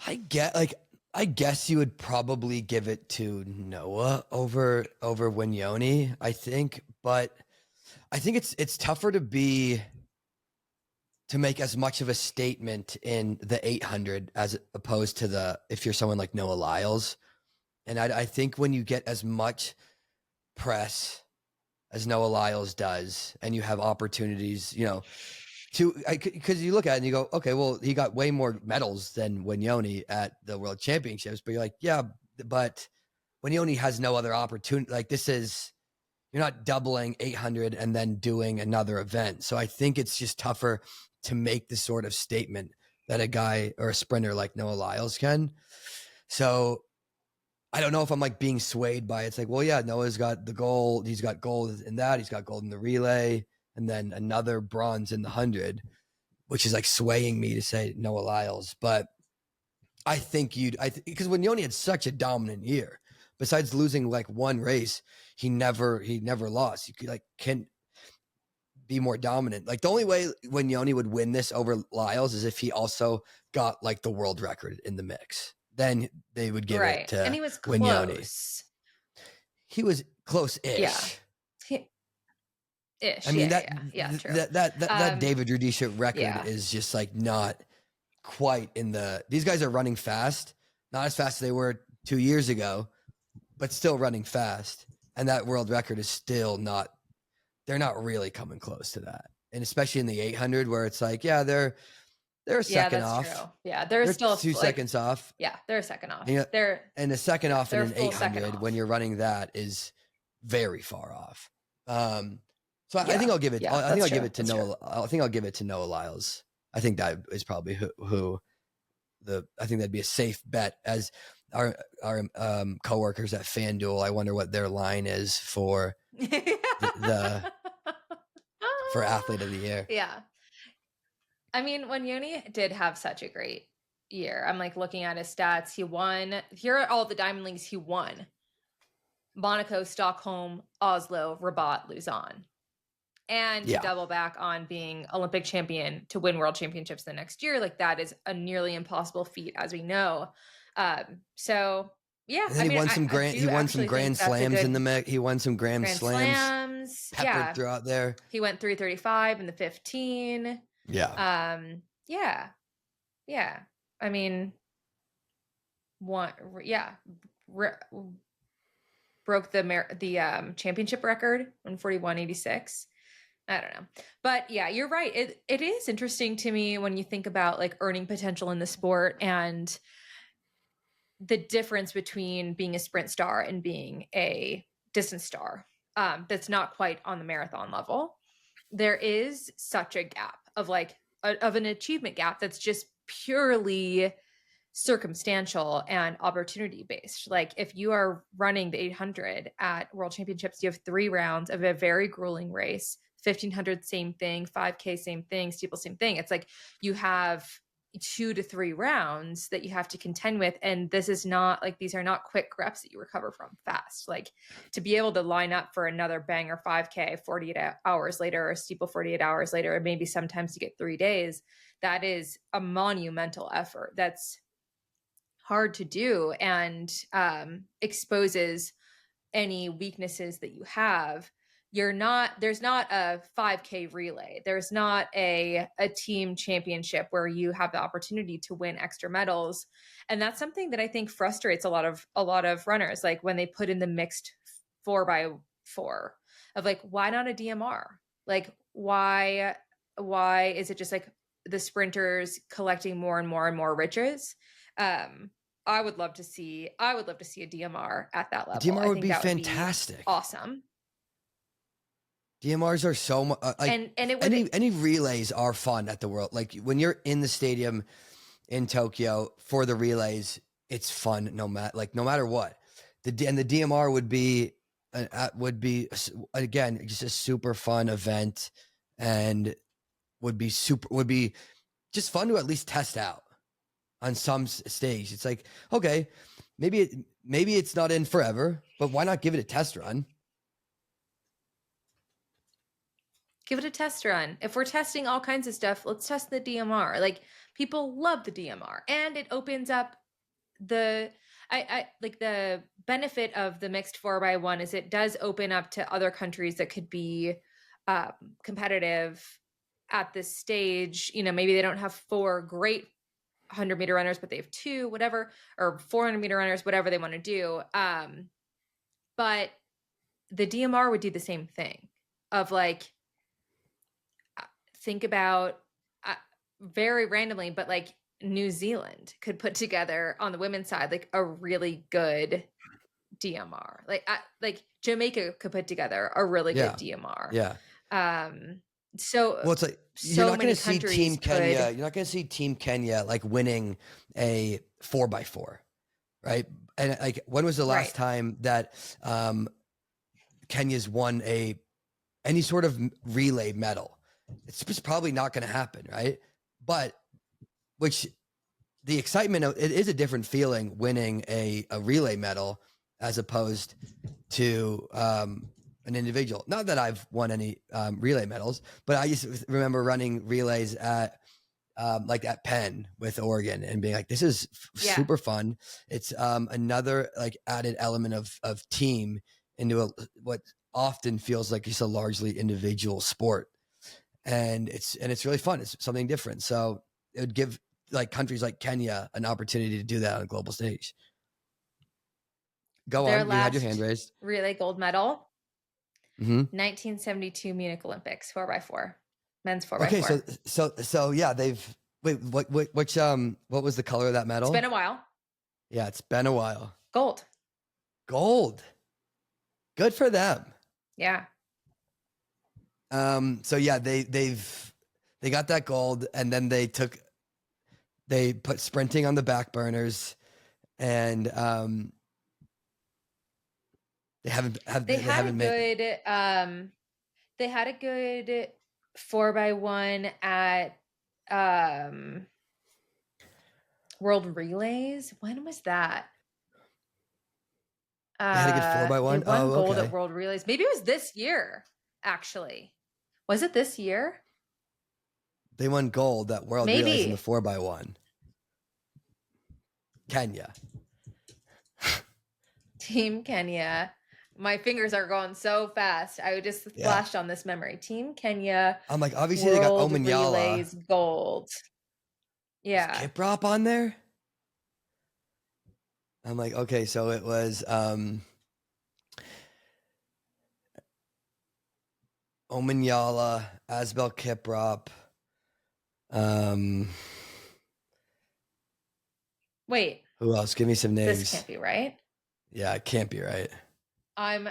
I guess you would probably give it to Noah over Wanyoni, I think, but I think it's tougher to make as much of a statement in the 800 as opposed to if you're someone like Noah Lyles. And I think when you get as much press as Noah Lyles does, and you have opportunities, because you look at it and you go, okay, well, he got way more medals than Wanyoni at the World Championships, but you're like, yeah, but Wanyoni has no other opportunity. Like you're not doubling 800 and then doing another event. So I think it's just tougher to make the sort of statement that a guy or a sprinter like Noah Lyles can. So I don't know if I'm like being swayed by it. It's like, well, yeah, Noah's got the gold. He's got gold in that. He's got gold in the relay, and then another bronze in the 100, which is like swaying me to say Noah Lyles. But I think because Wanyoni had such a dominant year. Besides losing like one race, he never lost. You could can be more dominant. Like the only way Wanyoni would win this over Lyles is if he also got like the world record in the mix. Then they would give it to and he was Wanyoni. close. He was close-ish. Yeah. Ish. I mean, true. That David Rudisha record is just like not quite in these guys are running fast, not as fast as they were 2 years ago, but still running fast. And that world record is still they're not really coming close to that. And especially in the 800 where it's like, yeah, they're a second off. True. Yeah, they're still 2 seconds off. Yeah, they're a second off. And a second off in an 800 when you're running that is very far off. So I think I'll give it. Yeah, I think I'll that's give true. it to That's true. Noah. I think I'll give it to Noah Lyles. I think that is probably who I think that'd be a safe bet. As our coworkers at FanDuel, I wonder what their line is for the for athlete of the year. Yeah. I mean, when Yoni did have such a great year, I'm like looking at his stats. He won. Here are all the Diamond Leagues he won: Monaco, Stockholm, Oslo, Rabat, Lausanne. And to Yeah. double back on being Olympic champion to win world championships the next year, like that is a nearly impossible feat, as we know. So yeah, And then he won some grand slams in the mix. He won some grand slams peppered throughout there. He went 3:35 in the 15. Yeah. Yeah. I mean, broke the championship record on 41:86. I don't know. But yeah, you're right. It is interesting to me when you think about like earning potential in the sport and the difference between being a sprint star and being a distance star. That's not quite on the marathon level. There is such a gap of like of an achievement gap that's just purely circumstantial and opportunity based. Like if you are running the 800 at World Championships, you have 3 rounds of a very grueling race. 1500 same thing, 5K same thing, steeple same thing. It's like you have 2 to 3 rounds that you have to contend with, and this is not like, these are not quick reps that you recover from fast. Like to be able to line up for another banger 5K 48 hours later, or steeple 48 hours later, or maybe sometimes you get 3 days, that is a monumental effort. That's hard to do, and exposes any weaknesses that you have. There's not a 5K relay. There's not a team championship where you have the opportunity to win extra medals. And that's something that I think frustrates a lot of runners. Like when they put in the mixed 4x4 of like, why not a DMR? Like, why is it just like the sprinters collecting more and more and more riches? I would love to see a DMR at that level. DMR would be fantastic. Awesome. DMRs are so much like, and any relays are fun at the world. Like when you're in the stadium in Tokyo for the relays, it's fun no matter what. The DMR would be again just a super fun event, and would be just fun to at least test out on some stage. It's like, okay, maybe it's not in forever, but why not give it a test run? Give it a test run. If we're testing all kinds of stuff, let's test the DMR. Like people love the DMR, and it opens up the the benefit of the mixed 4x1 is it does open up to other countries that could be competitive at this stage. You know, maybe they don't have 4 great 100-meter runners, but they have 2, whatever, or 400-meter runners, whatever they want to do. But the DMR would do the same thing of like, think about very randomly, but like New Zealand could put together on the women's side like a really good DMR. Like Jamaica could put together a really good DMR. Yeah. So well, it's like you're not going to see Team Kenya. You're not going to see Team Kenya like winning a 4x4, right? And like, when was the last time that Kenya's won any sort of relay medal? It's just probably not going to happen, right? But the excitement of it is a different feeling winning a relay medal as opposed to an individual. Not that I've won any relay medals, but I used to remember running relays at like at Penn with Oregon and being like, this is super fun. It's another like added element of team into what often feels like it's a largely individual sport. And it's really fun. It's something different. So it would give like countries like Kenya an opportunity to do that on a global stage. Go on. You had your hand raised. Relay gold medal. 1972 Munich Olympics, 4x4, men's 4x4. Okay, so yeah, what was the color of that medal? It's been a while. Yeah, it's been a while. Gold. Good for them. Yeah. So yeah, they got that gold, and then they put sprinting on the back burners, and they haven't made. They had a good 4x1 at World Relays. When was that? They had a good 4x1. They won gold okay. at World Relays. Maybe it was this year, actually. Was it this year? They won gold at World Relays in the 4x1. Kenya. Team Kenya. My fingers are going so fast. I just flashed on this memory. Team Kenya. I'm like, obviously they got Omanyala. Relays gold. Yeah. Is Kiprop on there? I'm like, okay, so it was Omanyala, Asbel Kiprop. Wait. Who else? Give me some names. This can't be right. Yeah, it can't be right. I'm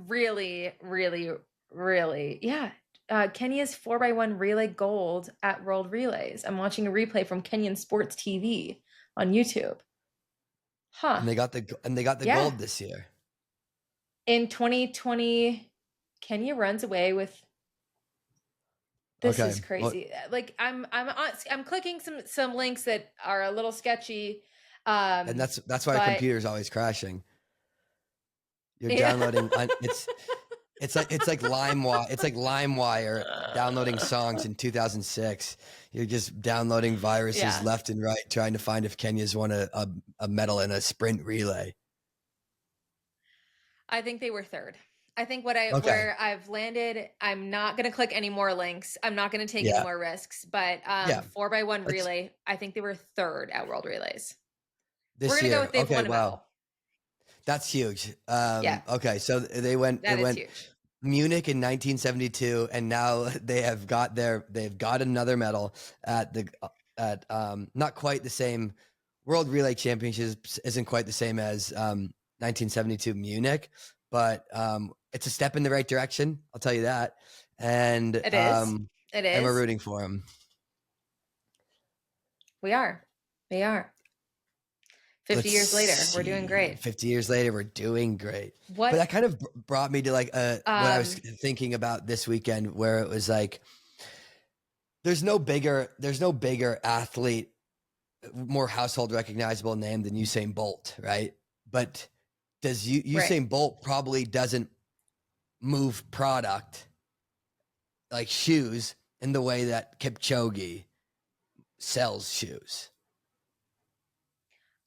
really, really, really, yeah. Kenya's 4x1 relay gold at World Relays. I'm watching a replay from Kenyan Sports TV on YouTube. Huh. And they got the gold this year. In 2020, Kenya runs away with. This is crazy. Well, like I'm clicking some links that are a little sketchy. And that's why our computer's always crashing. You're downloading. It's like LimeWire. It's like LimeWire downloading songs in 2006. You're just downloading viruses left and right, trying to find if Kenya's won a medal in a sprint relay. I think they were third. I think where I've landed, I'm not going to click any more links. I'm not going to take any more risks. But 4x1 relay, I think they were third at World Relays. We're going to go with they've won a medal. That's huge. Okay, so they went. Huge. Munich in 1972, and now they've got another medal at not quite the same. World Relay Championships isn't quite the same as 1972 Munich, but it's a step in the right direction. I'll tell you that. And it is. And we're rooting for them. We are. 50 years later, we're doing great. 50 years later, we're doing great. But that kind of brought me to like what I was thinking about this weekend, where it was like, there's no bigger athlete, more household recognizable name than Usain Bolt, right? But Usain Bolt probably doesn't move product like shoes in the way that Kipchoge sells shoes.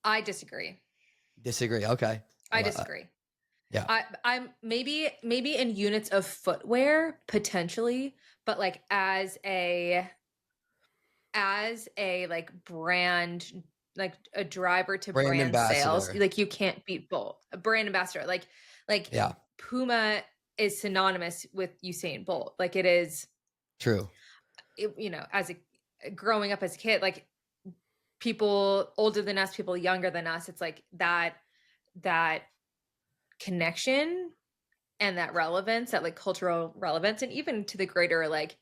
I disagree. Okay. I disagree. Yeah. I'm maybe in units of footwear potentially, but like as a like brand, like a driver to brand sales, like you can't beat Bolt. A brand ambassador, like Puma is synonymous with Usain Bolt. Like it is true. As growing up as a kid, like people older than us, people younger than us, it's like that connection and that relevance, that like cultural relevance, and even to the greater like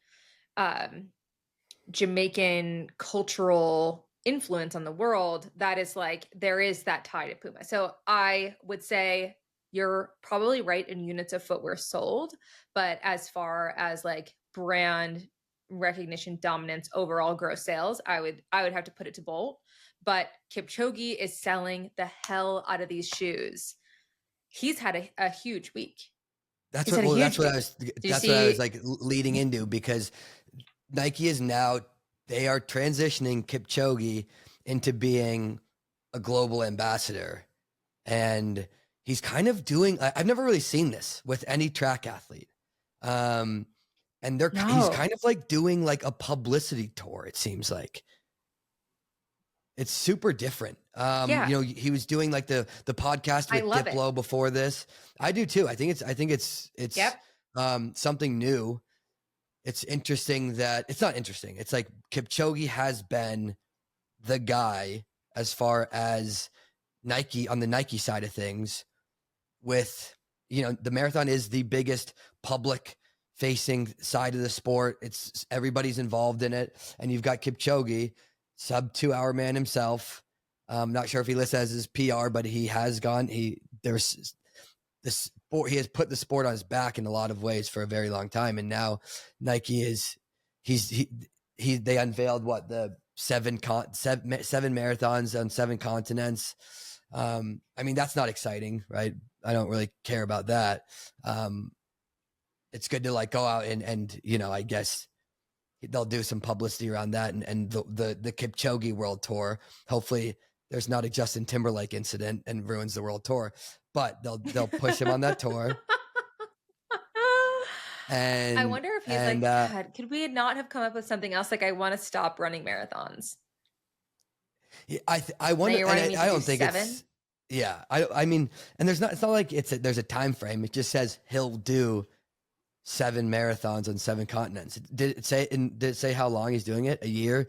Jamaican cultural influence on the world, that is like there is that tie to Puma. So I would say you're probably right in units of footwear sold, but as far as like brand recognition, dominance, overall gross sales, I would have to put it to Bolt. But Kipchoge is selling the hell out of these shoes. He's had a huge week. That's what I was like leading into, because Nike is now, they are transitioning Kipchoge into being a global ambassador, and he's kind of doing. I've never really seen this with any track athlete. And he's kind of like doing like a publicity tour. It seems like it's super different. He was doing like the podcast with Diplo before this. I do too. I think it's something new. It's interesting that it's not interesting. It's like Kipchoge has been the guy as far as Nike on the Nike side of things with, the marathon is the biggest public facing side of the sport. It's everybody's involved in it. And you've got Kipchoge, sub 2 hour man himself. Not sure if he lists as his PR, but he has gone. There's the sport. He has put the sport on his back in a lot of ways for a very long time. And now Nike they unveiled what the seven marathons on 7 continents. I mean, that's not exciting, right? I don't really care about that. It's good to like go out and you know, I guess they'll do some publicity around that and the Kipchoge World Tour. Hopefully there's not a Justin Timberlake incident and ruins the world tour, but they'll push him on that tour. And I wonder if he's like, God, could we not have come up with something else? Like, I want to stop running marathons. I wonder. Now you're wanting me to I do don't think 7? it's. Yeah, I mean, and it's not like there's a time frame. It just says he'll do 7 marathons on 7 continents. Did it say how long he's doing it? A year,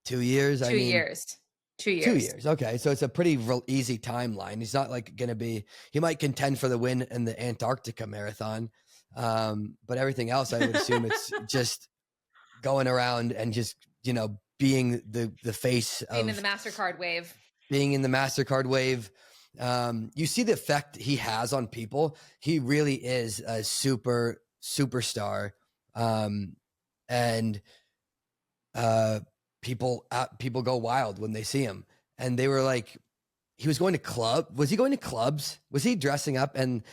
2 years? 2 years. 2 years. 2 years. Okay, so it's a pretty easy timeline. He's not like going to be. He might contend for the win in the Antarctica marathon, but everything else, I would assume it's just going around and just, you know, being the face being of in the Mastercard wave. Being in the Mastercard wave. You see the effect he has on people. He really is a superstar. And people go wild when they see him. And they were like, he was going to club. Was he going to clubs? Was he dressing up and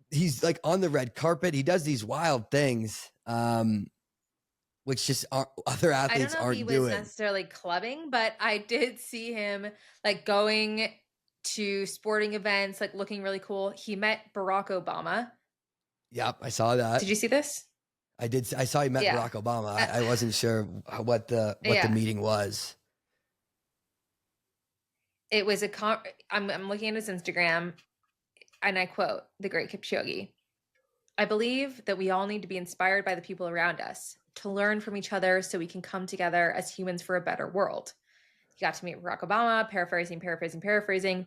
he's like on the red carpet. He does these wild things. Which just other athletes aren't doing. I don't know if he was necessarily clubbing, but I did see him like going to sporting events, like looking really cool. He met Barack Obama. Yep, I saw that. Did you see this? I did. I saw he met Barack Obama. I wasn't sure what the meeting was. It was I'm looking at his Instagram, and I quote the great Kipchoge. I believe that we all need to be inspired by the people around us, to learn from each other so we can come together as humans for a better world. He got to meet Barack Obama, paraphrasing.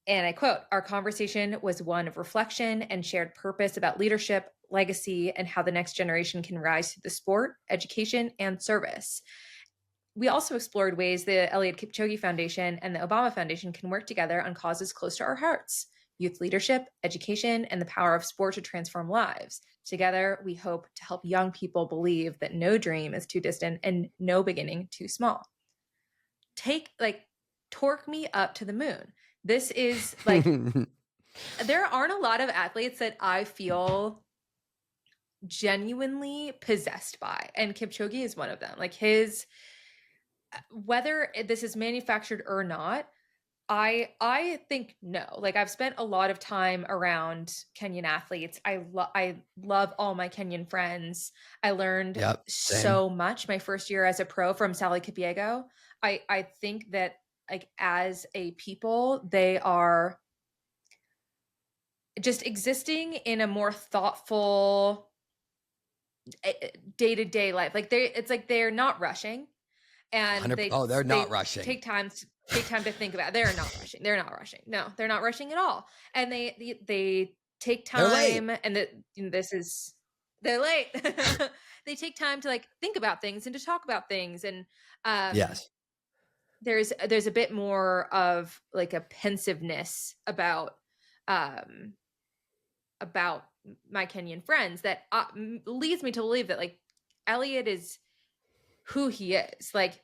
And I quote, our conversation was one of reflection and shared purpose about leadership, legacy, and how the next generation can rise through the sport, education, and service. We also explored ways the Eliud Kipchoge Foundation and the Obama Foundation can work together on causes close to our hearts: youth leadership, education, and the power of sport to transform lives. Together, we hope to help young people believe that no dream is too distant and no beginning too small. Torque me up to the moon. This is like, there aren't a lot of athletes that I feel genuinely possessed by, and Kipchoge is one of them. Like whether this is manufactured or not, I think no. Like, I've spent a lot of time around Kenyan athletes. I love all my Kenyan friends. I learned so much my first year as a pro from Sally Kipchoge. I think that, like, as a people, they are just existing in a more thoughtful day-to-day life. Like, it's like they're not rushing, and they're not rushing. Take time to think about it. They're not rushing. No, they're not rushing at all. And they take time, and they're late. They take time to like think about things and to talk about things. And yes, there's a bit more of like a pensiveness about my Kenyan friends that leads me to believe that like Eliud is who he is. Like,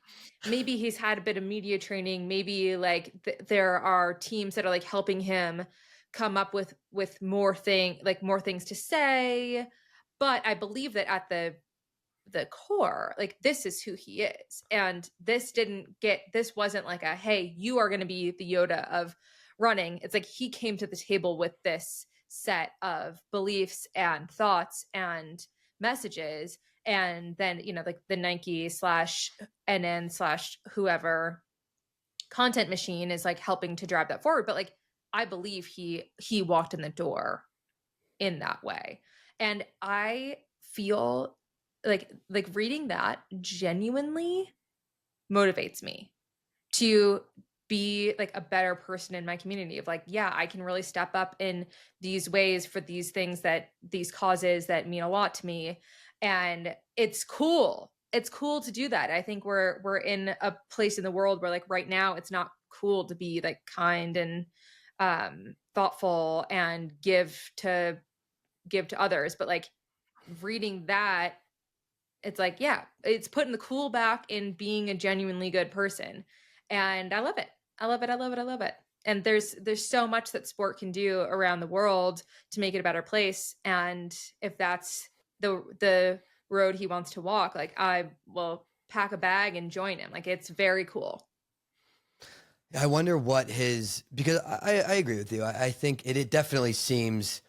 maybe he's had a bit of media training, maybe like there are teams that are like helping him come up with more things to say, but I believe that at the core, like, this is who he is. And this wasn't like a, hey, you are going to be the Yoda of running. It's like he came to the table with this set of beliefs and thoughts and messages. And then, you know, like the Nike /NN/whoever content machine is like helping to drive that forward. But like, I believe he walked in the door in that way. And I feel like reading that genuinely motivates me to be like a better person in my community of like, yeah, I can really step up in these ways for these things, that these causes that mean a lot to me. And it's cool. It's cool to do that. I think we're in a place in the world where like right now it's not cool to be like kind and thoughtful and give to others. But like reading that, it's like, yeah, it's putting the cool back in being a genuinely good person. And I love it. I love it. I love it. I love it. And there's so much that sport can do around the world to make it a better place. And if that's the road he wants to walk, like I will pack a bag and join him. Like it's very cool. I wonder what his, because I agree with you. I think it definitely seems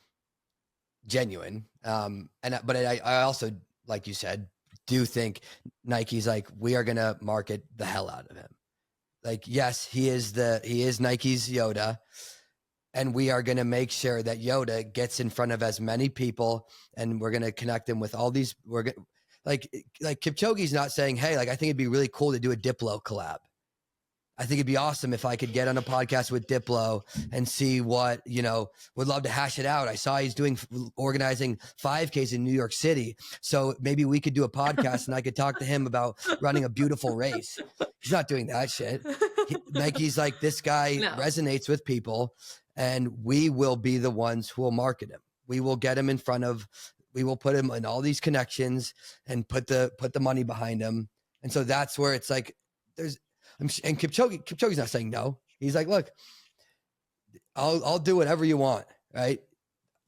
genuine. But I also, like you said, do think Nike's like, we are going to market the hell out of him. Like, yes, he is Nike's Yoda, and we are going to make sure that Yoda gets in front of as many people, and we're going to connect him with all these. We're going like Kipchoge's not saying, hey, like I think it'd be really cool to do a Diplo collab. I think it'd be awesome if I could get on a podcast with Diplo and see what, would love to hash it out. I saw he's organizing 5Ks in New York City. So maybe we could do a podcast and I could talk to him about running a beautiful race. He's not doing that shit. Nike's like, this guy resonates with people, and we will be the ones who will market him. We will get him in front of, we will put him in all these connections and put the money behind him. And so that's where it's like, and Kipchoge's not saying no. He's like, look, I'll do whatever you want, right?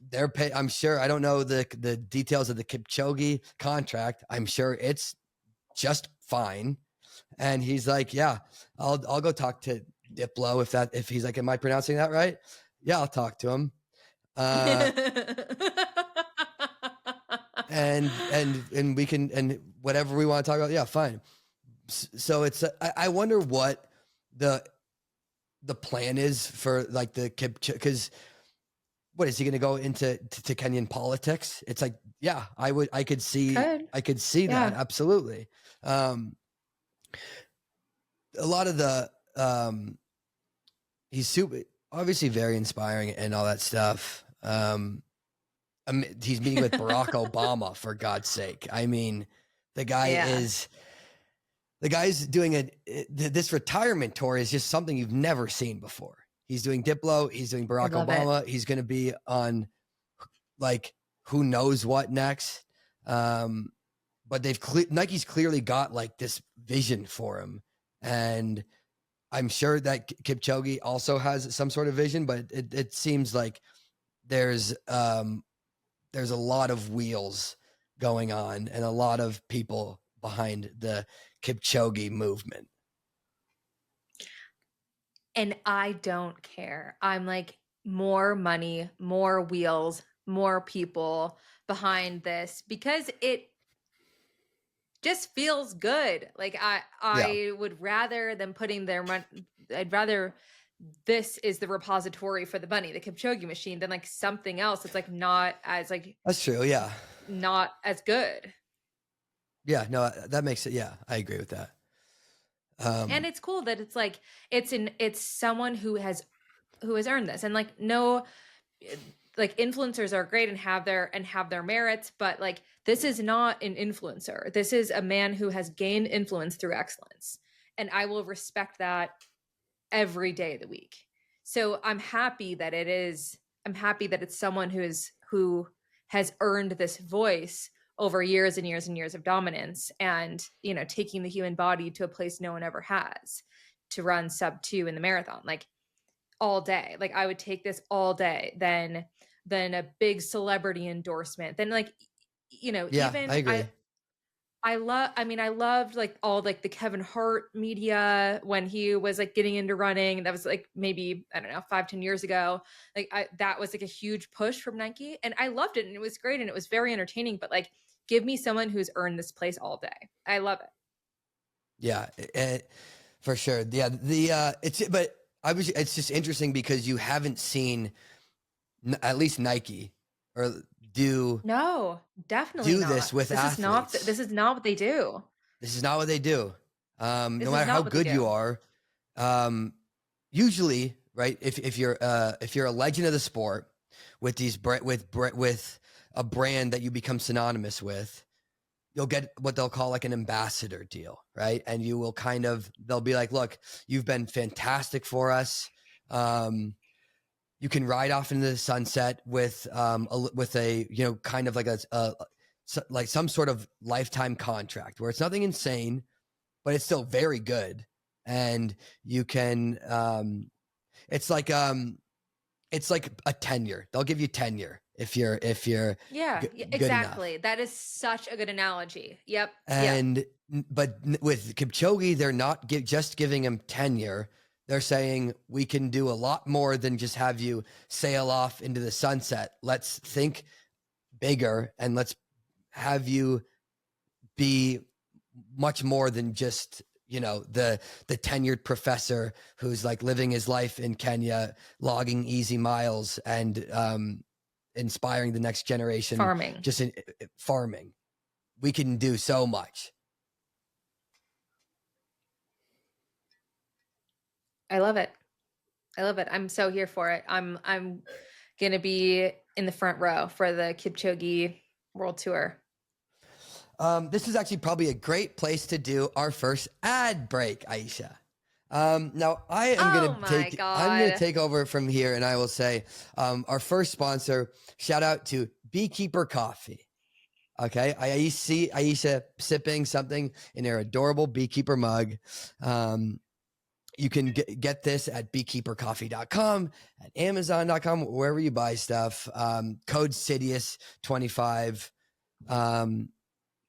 They're pay. I'm sure. I don't know the details of the Kipchoge contract. I'm sure it's just fine. And he's like, yeah, I'll go talk to Diplo if he's like, am I pronouncing that right? Yeah, I'll talk to him. And we can, and whatever we want to talk about. Yeah, fine. So it's, I wonder what the plan is for like the Kipchoge, because what is he going to go into Kenyan politics? It's like, yeah, I could see that. Absolutely. A lot of the, he's super, obviously very inspiring and all that stuff. He's meeting with Barack Obama, for God's sake. I mean, the guy's doing this retirement tour is just something you've never seen before. He's doing Diplo. He's doing Barack Obama. He's going to be on like, who knows what next. But Nike's clearly got like this vision for him. And I'm sure that Kipchoge also has some sort of vision, but it seems like there's a lot of wheels going on and a lot of people behind the Kipchoge movement. And I don't care. I'm like, more money, more wheels, more people behind this, because it just feels good. Like I would rather than putting their money, I'd rather this is the repository for the money, the Kipchoge machine, than like something else that's like not as like, that's true. Yeah. Not as good. Yeah, no, that makes it. Yeah, I agree with that. And it's cool that it's like, it's someone who has earned this. And like, no, like influencers are great and have their merits, but like, this is not an influencer. This is a man who has gained influence through excellence. And I will respect that every day of the week. So I'm happy that it's someone who has earned this voice over years and years and years of dominance, and, taking the human body to a place no one ever has, to run sub 2 in the marathon, like all day. Like I would take this all day than a big celebrity endorsement. Then like, even I agree. I loved like all like the Kevin Hart media when he was like getting into running. That was like maybe, I don't know, 5-10 years ago. Like that was like a huge push from Nike, and I loved it, and it was great, and it was very entertaining. But like, give me someone who's earned this place all day. I love it. Yeah, for sure. Yeah, it's just interesting because you haven't seen at least Nike or definitely not. This with athletes. This is not what they do. This is not what they do. No matter how good you are, usually, right, if you're a legend of the sport with with a brand that you become synonymous with, you'll get what they'll call like an ambassador deal, right? And you will they'll be like, look, you've been fantastic for us. You can ride off into the sunset with a you know, kind of like like some sort of lifetime contract where it's nothing insane, but it's still very good. And you can it's like a tenure. They'll give you tenure if you're Yeah, good enough. exactly. That is such a good analogy. Yep. And but with Kipchoge, they're not just giving him tenure. They're saying we can do a lot more than just have you sail off into the sunset. Let's think bigger, and let's have you be much more than just, you know, the tenured professor who's like living his life in Kenya, logging easy miles and inspiring the next generation. Farming. Just in farming. We can do so much. I love it. I love it. I'm so here for it. I'm gonna be in the front row for the Kipchoge World Tour. This is actually probably a great place to do our first ad break, Aisha. Now I am I'm gonna take over from here, and I will say our first sponsor. Shout out to Beekeeper Coffee. Okay, I see Aisha sipping something in her adorable Beekeeper mug. You can get this at beekeepercoffee.com, at amazon.com, wherever you buy stuff. Code CITIUS25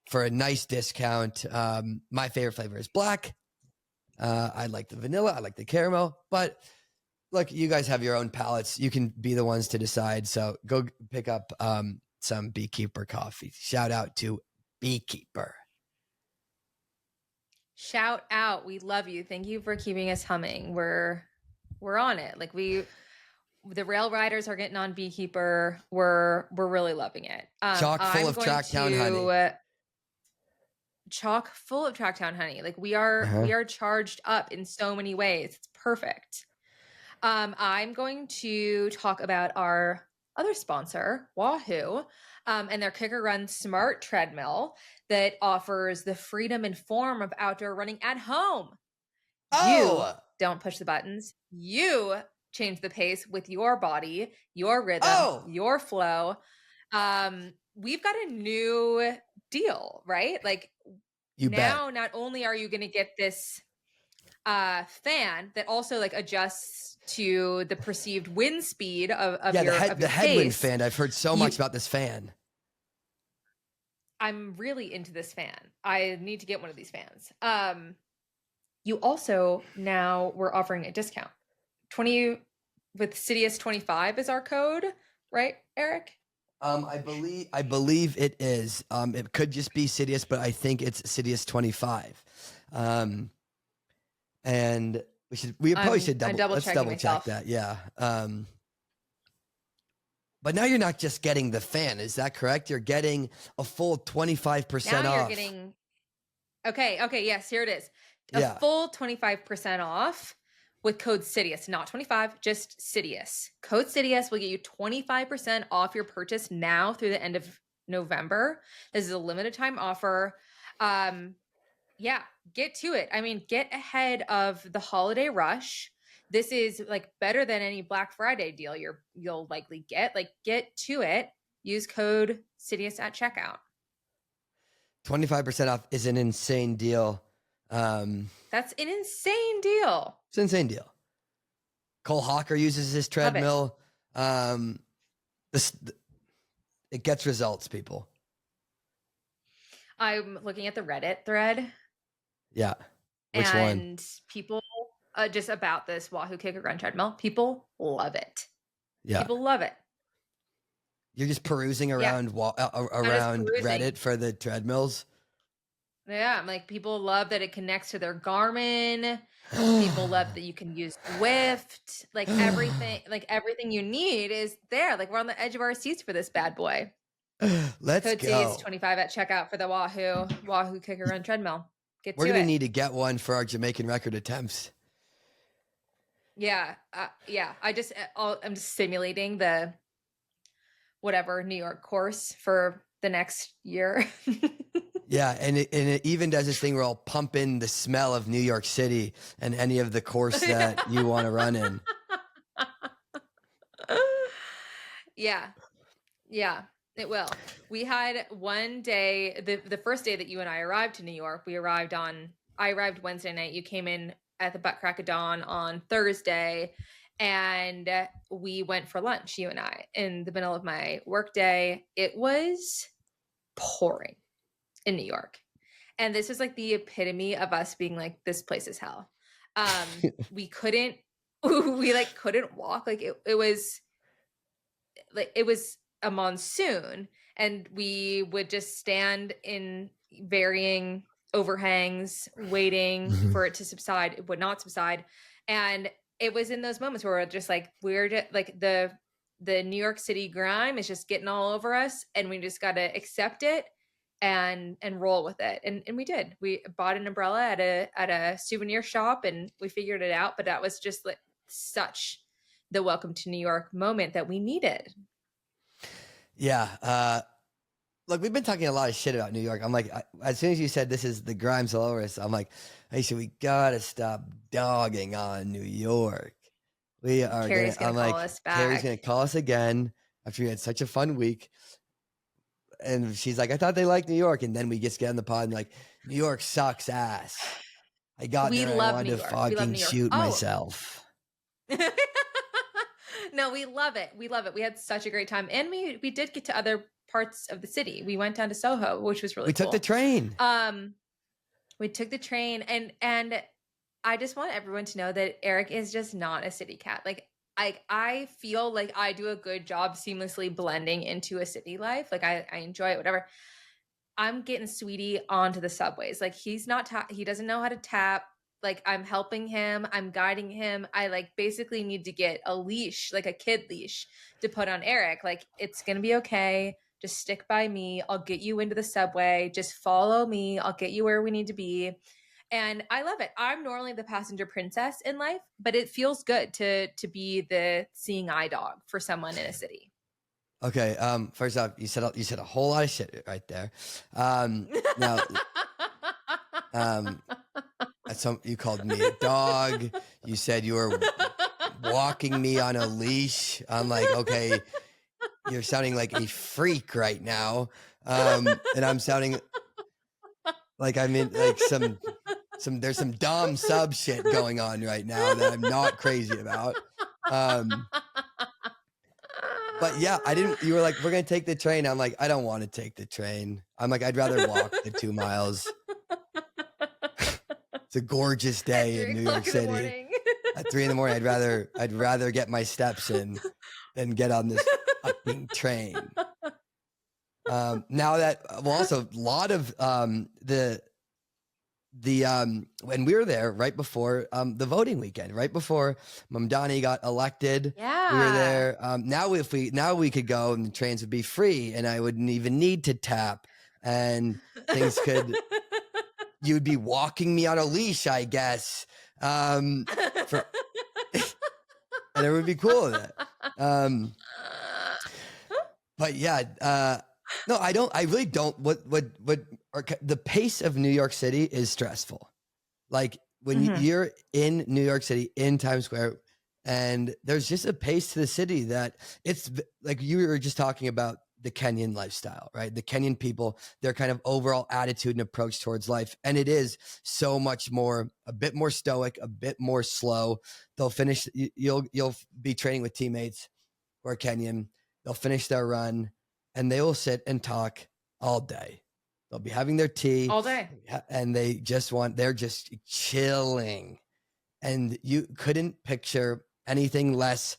for a nice discount. My favorite flavor is black. I like the vanilla. I like the caramel. But look, you guys have your own palates. You can be the ones to decide. So go pick up some Beekeeper coffee. Shout out to Beekeeper. Shout out. We love you. Thank you for keeping us humming. We're on it. Like the rail riders are getting on Beekeeper. We're really loving it. Chock full of Tracktown honey. Chock full of Tracktown honey. Like we are charged up in so many ways. It's perfect. I'm going to talk about our other sponsor, Wahoo, and their Kick or Run Smart Treadmill that offers the freedom and form of outdoor running at home. You don't push the buttons. You change the pace with your body, your rhythm, your flow. We've got a new deal, right? Like not only are you going to get this fan that also like adjusts to the perceived wind speed of your headwind pace. fan. I've heard so much about this fan. I'm really into this fan. I need to get one of these fans. You also now we're offering a discount. 20 with CITIUS 25 is our code, right, Eric? I believe it is. It could just be CITIUS, but I think it's CITIUS 25. And we probably should double check that. Yeah. But now you're not just getting the fan. Is that correct? You're getting a full 25% off. You're getting. Okay. Yes, here it is. A full 25% off with code CITIUS, not 25, just CITIUS. Code CITIUS will get you 25% off your purchase now through the end of November. This is a limited time offer. Get to it. I mean, get ahead of the holiday rush. This is like better than any Black Friday deal you'll likely get. Like, get to it. Use code CITIUS at checkout. 25% off is an insane deal. That's an insane deal. It's an insane deal. Cole Hawker uses his treadmill. It gets results, people. I'm looking at the Reddit thread. Yeah. Which one? And people just about this Wahoo Kick or Run treadmill. People love it. Yeah. People love it. You're just perusing around Reddit for the treadmills. Yeah, I'm like, people love that it connects to their Garmin. People love that you can use Zwift. Like everything you need is there. Like we're on the edge of our seats for this bad boy. Let's Code go. 25 at checkout for the Wahoo Kick or Run treadmill. We're gonna need to get one for our Jamaican record attempts. Yeah. Yeah. I'm just simulating the whatever New York course for the next year. Yeah, and it even does this thing where I'll pump in the smell of New York City and any of the course that you want to run in. Yeah. Yeah, it will. We had one day, the first day that you and I arrived to New York, I arrived Wednesday night. You came in at the butt crack of dawn on Thursday, and we went for lunch, you and I, in the middle of my work day. It was pouring in New York. And this is like the epitome of us being like, this place is hell. We couldn't, we like couldn't walk. Like it was a monsoon, and we would just stand in varying overhangs waiting for it to subside. It would not subside, and it was in those moments where we're just like the New York City grime is just getting all over us, and we just got to accept it and roll with it. And we did. We bought an umbrella at a souvenir shop, and we figured it out. But that was just like such the welcome to New York moment that we needed. Yeah. Look, we've been talking a lot of shit about New York. I'm like, as soon as you said this is the grimes all over us, I'm like, Aisha, we gotta stop dogging on New York. We are Carrie's gonna I'm call like, us Carrie's back. gonna call us again after we had such a fun week. And she's like, I thought they liked New York. And then we just get on the pod and like, New York sucks ass. I got We there and I love wanted New to York. We love fucking New York. shoot Oh. myself. No, we love it. We love it. We had such a great time. And we did get to other parts of the city. We went down to Soho, which was really We cool. took the train. We took the train, and I just want everyone to know that Eric is just not a city cat. Like I feel like I do a good job seamlessly blending into a city life. Like I enjoy it, whatever. I'm getting Sweetie onto the subways. Like he doesn't know how to tap. Like I'm helping him, I'm guiding him. I like basically need to get a leash, like a kid leash to put on Eric. Like it's going to be okay. Just stick by me. I'll get you into the subway. Just follow me. I'll get you where we need to be. And I love it. I'm normally the passenger princess in life, but it feels good to be the seeing eye dog for someone in a city. Okay. First off, you said a whole lot of shit right there. Now, you called me a dog. You said you were walking me on a leash. I'm like, okay, you're sounding like a freak right now. And I'm sounding like I'm in like there's some dumb sub shit going on right now that I'm not crazy about. But yeah, you were like, we're going to take the train. I'm like, I don't want to take the train. I'm like, I'd rather walk the 2 miles. It's a gorgeous day in New York City. At 3 a.m, I'd rather get my steps in than get on this fucking train. Now that, well, also a lot of when we were there right before the voting weekend, right before Mamdani got elected, Yeah. we were there. Now we could go and the trains would be free and I wouldn't even need to tap and things could, you'd be walking me on a leash, I guess. And it would be cool with it. But yeah, no, I really don't. The pace of New York City is stressful. Like when you're in New York City in Times Square, and there's just a pace to the city that it's like you were just talking about the Kenyan lifestyle, right? The Kenyan people, their kind of overall attitude and approach towards life. And it is so much more, a bit more stoic, a bit more slow. They'll finish, you'll be training with teammates who are Kenyan. They'll finish their run and they will sit and talk all day. They'll be having their tea all day. And they're just chilling. And you couldn't picture anything less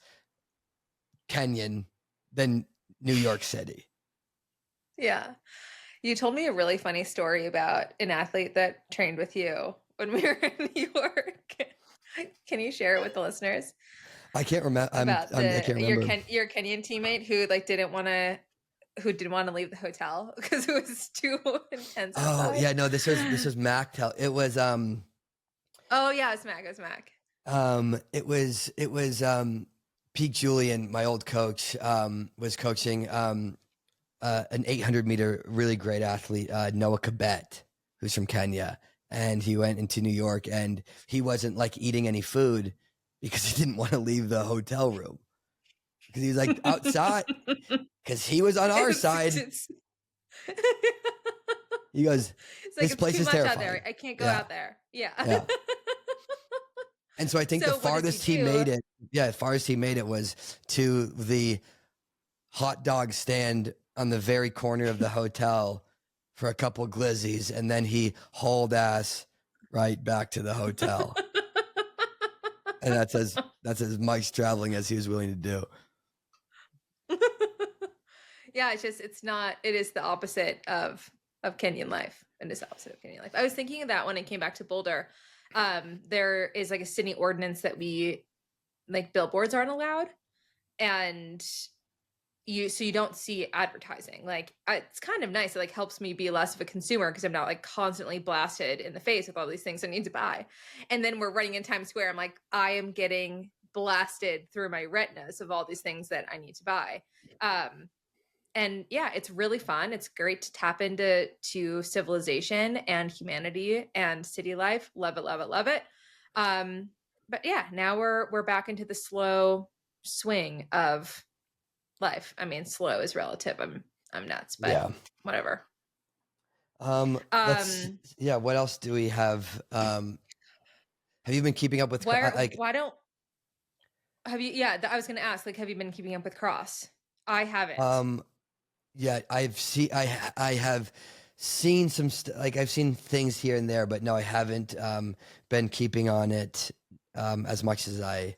Kenyan than New York City. Yeah. You told me a really funny story about an athlete that trained with you when we were in New York. Can you share it with the listeners? I can't remember. I can't remember. Your Kenyan teammate who like didn't want to leave the hotel because it was too intense. Oh yeah, no, this was Mac. It was Oh yeah, it was Mac. It was Pete Julian, my old coach, was coaching an 800-meter really great athlete, Noah Kibet, who's from Kenya, and he went into New York, and he wasn't like eating any food because he didn't want to leave the hotel room because he was like outside because he was on our side. He goes, it's like this place too is much terrifying. out there. I can't go out there. Yeah. And so I think the farthest he made it, farthest he made it was to the hot dog stand on the very corner of the hotel for a couple glizzies, and then he hauled ass right back to the hotel. And that's as much traveling as he was willing to do. Yeah, it is the opposite of Kenyan life. And it's the opposite of Kenyan life. I was thinking of that when I came back to Boulder. There is like a city ordinance that billboards aren't allowed. And you don't see advertising. Like it's kind of nice. It like helps me be less of a consumer because I'm not like constantly blasted in the face with all these things I need to buy. And then we're running in Times Square. I'm like, I am getting blasted through my retinas of all these things that I need to buy. And yeah, it's really fun. It's great to tap into civilization and humanity and city life. Love it, love it, love it. But yeah, now we're back into the slow swing of life. I mean, slow is relative. I'm nuts, but whatever. What else do we have? Have you been keeping up with I was going to ask, like, have you been keeping up with Cross? I haven't. Yeah, I have seen some I've seen things here and there, but no, I haven't been keeping on it as much as I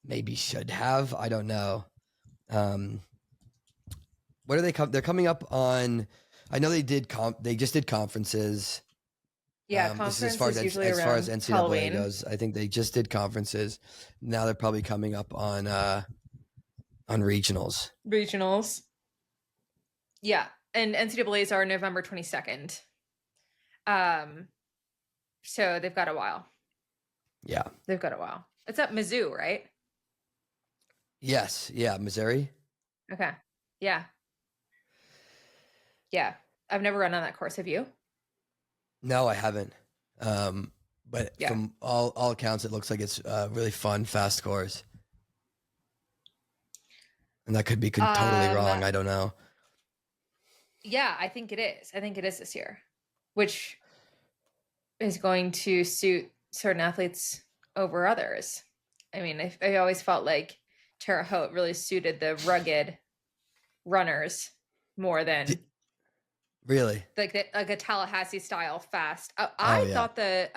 maybe should have. I don't know. What are they they're coming up on? I know they just did conferences. Yeah, conferences as far as NCAA Halloween goes. I think they just did conferences. Now they're probably coming up on regionals. Regionals. Yeah, and NCAA's are November 22nd. So they've got a while. Yeah. They've got a while. It's at Mizzou, right? Yes. Yeah, Missouri. Okay. Yeah. Yeah. I've never run on that course. Have you? No, I haven't. But from all accounts, it looks like it's a really fun, fast course. And that could be totally wrong. I don't know. Yeah, I think it is. I think it is this year, which is going to suit certain athletes over others. I mean, I always felt like Terre Haute really suited the rugged runners more than really like a Tallahassee style fast. I thought the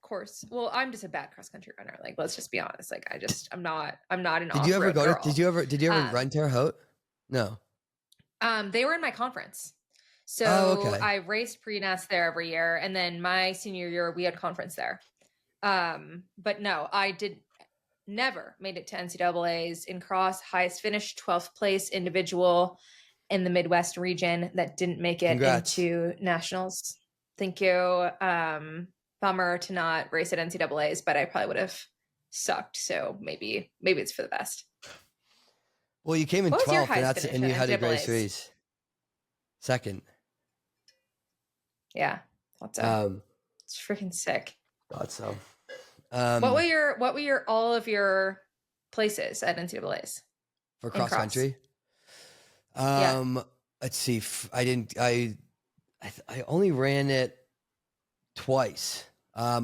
course. Well, I'm just a bad cross country runner. Like, let's just be honest. Like, I'm not an off-road girl. Did you ever run Terre Haute? No. They were in my conference. So I raced pre-NAS there every year. And then my senior year, we had conference there. But no, I never made it to NCAAs in cross. Highest finish, 12th place individual in the Midwest region that didn't make it into nationals. Thank you. Bummer to not race at NCAAs, but I probably would have sucked. So maybe it's for the best. Well, you came in 12th, and you had a great race. Second. Yeah, thought so. It's freaking sick. Thought so. What were all of your places at NCAAs for cross country? Let's see. I only ran it twice. I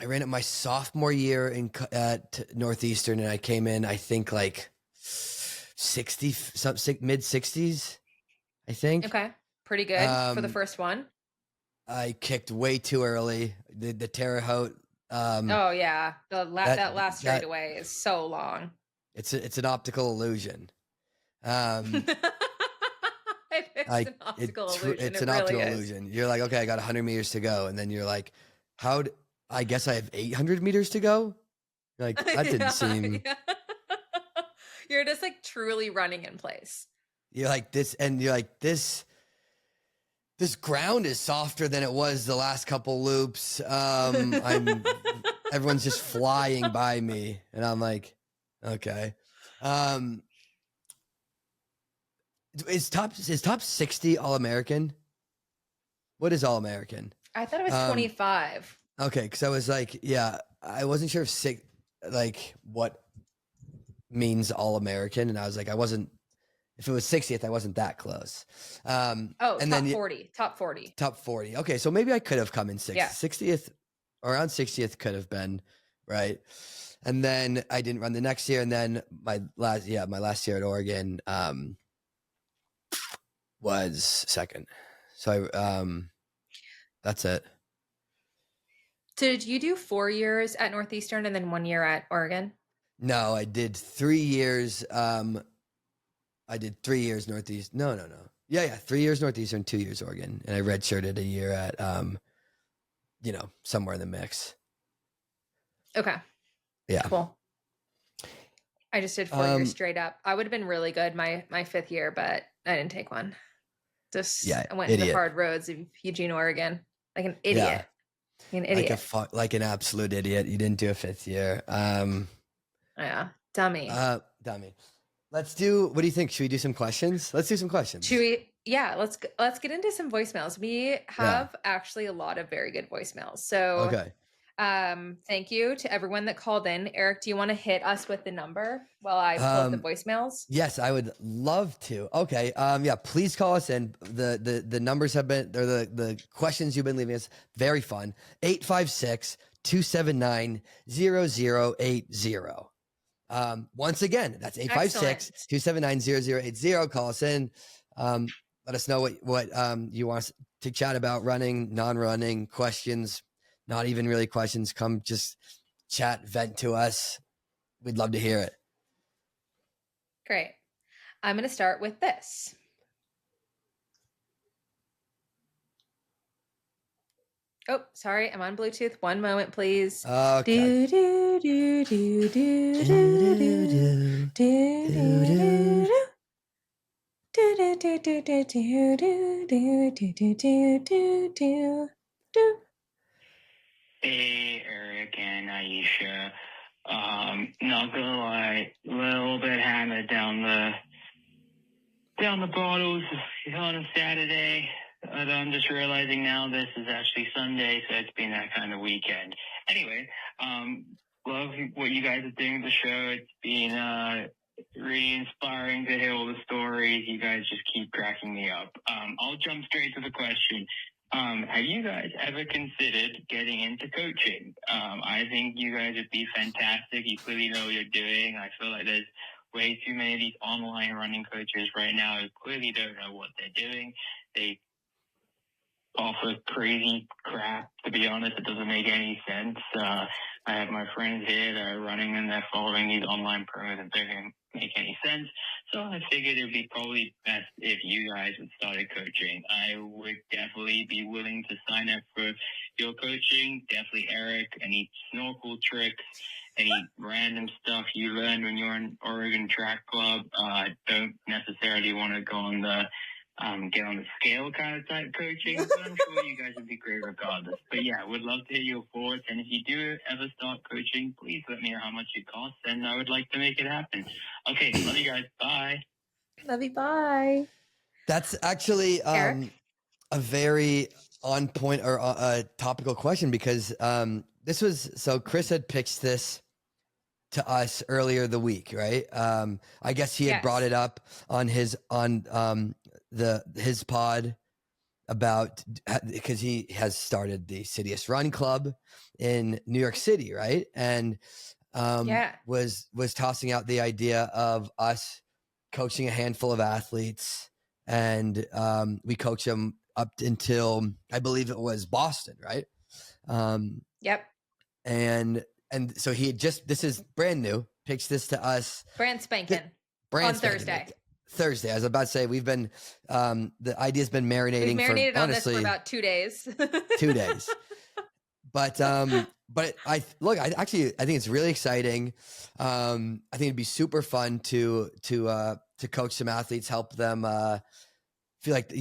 ran it my sophomore year at Northeastern, and I came in, I think, like 60, mid 60s, I think. Okay, pretty good for the first one. I kicked way too early. The Terre Haute. Oh yeah, that last straightaway is so long. It's an optical illusion. It's an optical illusion. You're like, okay, I got 100 meters to go, and then you're like, I guess I have 800 meters to go. Like, that didn't seem. You're just like truly running in place. You're like this, and you're like this. this ground is softer than it was the last couple loops. Everyone's just flying by me, and I'm like, okay. Is top 60 All-American? What is All-American? I thought it was 25. Okay, because I was like, yeah, I wasn't sure if what means All-American, and I was like, I wasn't. If it was 60th, I wasn't that close. And top 40. Top 40. Top 40. Okay, so maybe I could have come in 60th. Yeah. 60th, around 60th could have been, right? And then I didn't run the next year, and then my last year at Oregon was second. So that's it. So did you do 4 years at Northeastern and then 1 year at Oregon? No, I did 3 years. I did 3 years Northeast. No. Yeah. 3 years Northeastern, 2 years Oregon. And I redshirted a year at, somewhere in the mix. Okay. Yeah. Cool. I just did 4 years straight up. I would have been really good my 5th year, but I didn't take one. I went to the hard roads of Eugene, Oregon, like an idiot. Yeah. An idiot. Like an absolute idiot. You didn't do a 5th year. Yeah. Dummy. Dummy. Let's do, what do you think? Should we do some questions? Let's do some questions. Should we? Yeah, let's get into some voicemails. We have actually a lot of very good voicemails. So okay. Thank you to everyone that called in. Eric, do you want to hit us with the number while I pull up the voicemails? Yes, I would love to. Okay. Please call us in. The numbers have been, or the questions you've been leaving us, very fun. 856-279-0080. Once again, that's 856-279-0080. Call us in. Let us know what you want us to chat about: running, non-running, questions, not even really questions. Come just chat, vent to us. We'd love to hear it. Great. I'm going to start with this. Oh, sorry. I'm on Bluetooth. One moment, please. Okay. Hey, Eric and Aisha. Not gonna lie, a little bit hammered down the bottles on a Saturday. But I'm just realizing now this is actually Sunday, so it's been that kind of weekend. Anyway, love what you guys are doing with the show. It's been really inspiring to hear all the stories. You guys just keep cracking me up. I'll jump straight to the question. Have you guys ever considered getting into coaching? I think you guys would be fantastic. You clearly know what you're doing. I feel like there's way too many of these online running coaches right now who clearly don't know what they're doing. They offer crazy crap. To be honest, it doesn't make any sense. I have my friends here that are running and they're following these online promos and they don't make any sense. So I figured it would be probably best if you guys would start coaching. I would definitely be willing to sign up for your coaching. Definitely, Eric. Any snorkel tricks, any random stuff you learned when you're in Oregon Track Club. Don't necessarily want to go on the get on the scale kind of type coaching, but I'm sure you guys would be great regardless. But yeah, would love to hear your thoughts. And if you do ever start coaching, please let me know how much it costs, and I would like to make it happen. Okay, love you guys. Bye. Love you. Bye. That's actually a very on point or a topical question, because Chris had pitched this to us earlier the week, right? I guess he had brought it up on his pod about, because he has started the CITIUS Run Club in New York City, right? And was tossing out the idea of us coaching a handful of athletes, and we coach them up until, I believe it was Boston, right? Yep. And so he had this is brand new, pitched this to us. Brand spanking. On Thursday. Thursday. I was about to say, we've been, the idea's been marinating. We've marinated for, on honestly, this for about 2 days. 2 days. But I think it's really exciting. I think it'd be super fun to coach some athletes, help them, feel like,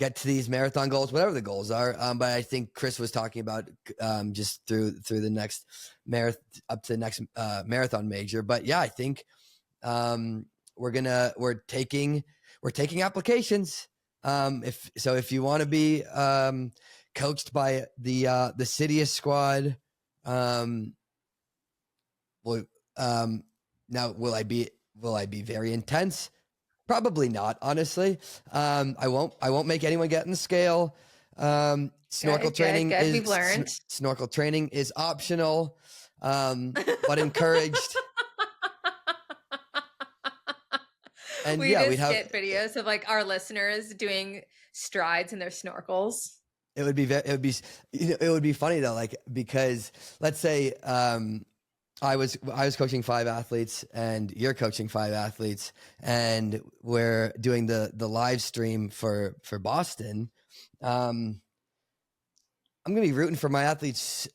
get to these marathon goals, whatever the goals are. But I think Chris was talking about just through the next marathon, up to the next marathon major. But yeah, I think we're taking applications. If you want to be coached by the CITIUS squad, now will I be very intense? Probably not, honestly. I won't make anyone get in the scale. Snorkel training is We've learned. Snorkel training is optional, but encouraged. And we yeah, just we'd have get videos of like our listeners doing strides in their snorkels. It would be funny though, like, because let's say I was coaching 5 athletes and you're coaching 5 athletes, and we're doing the live stream for Boston. I'm gonna be rooting for my athletes.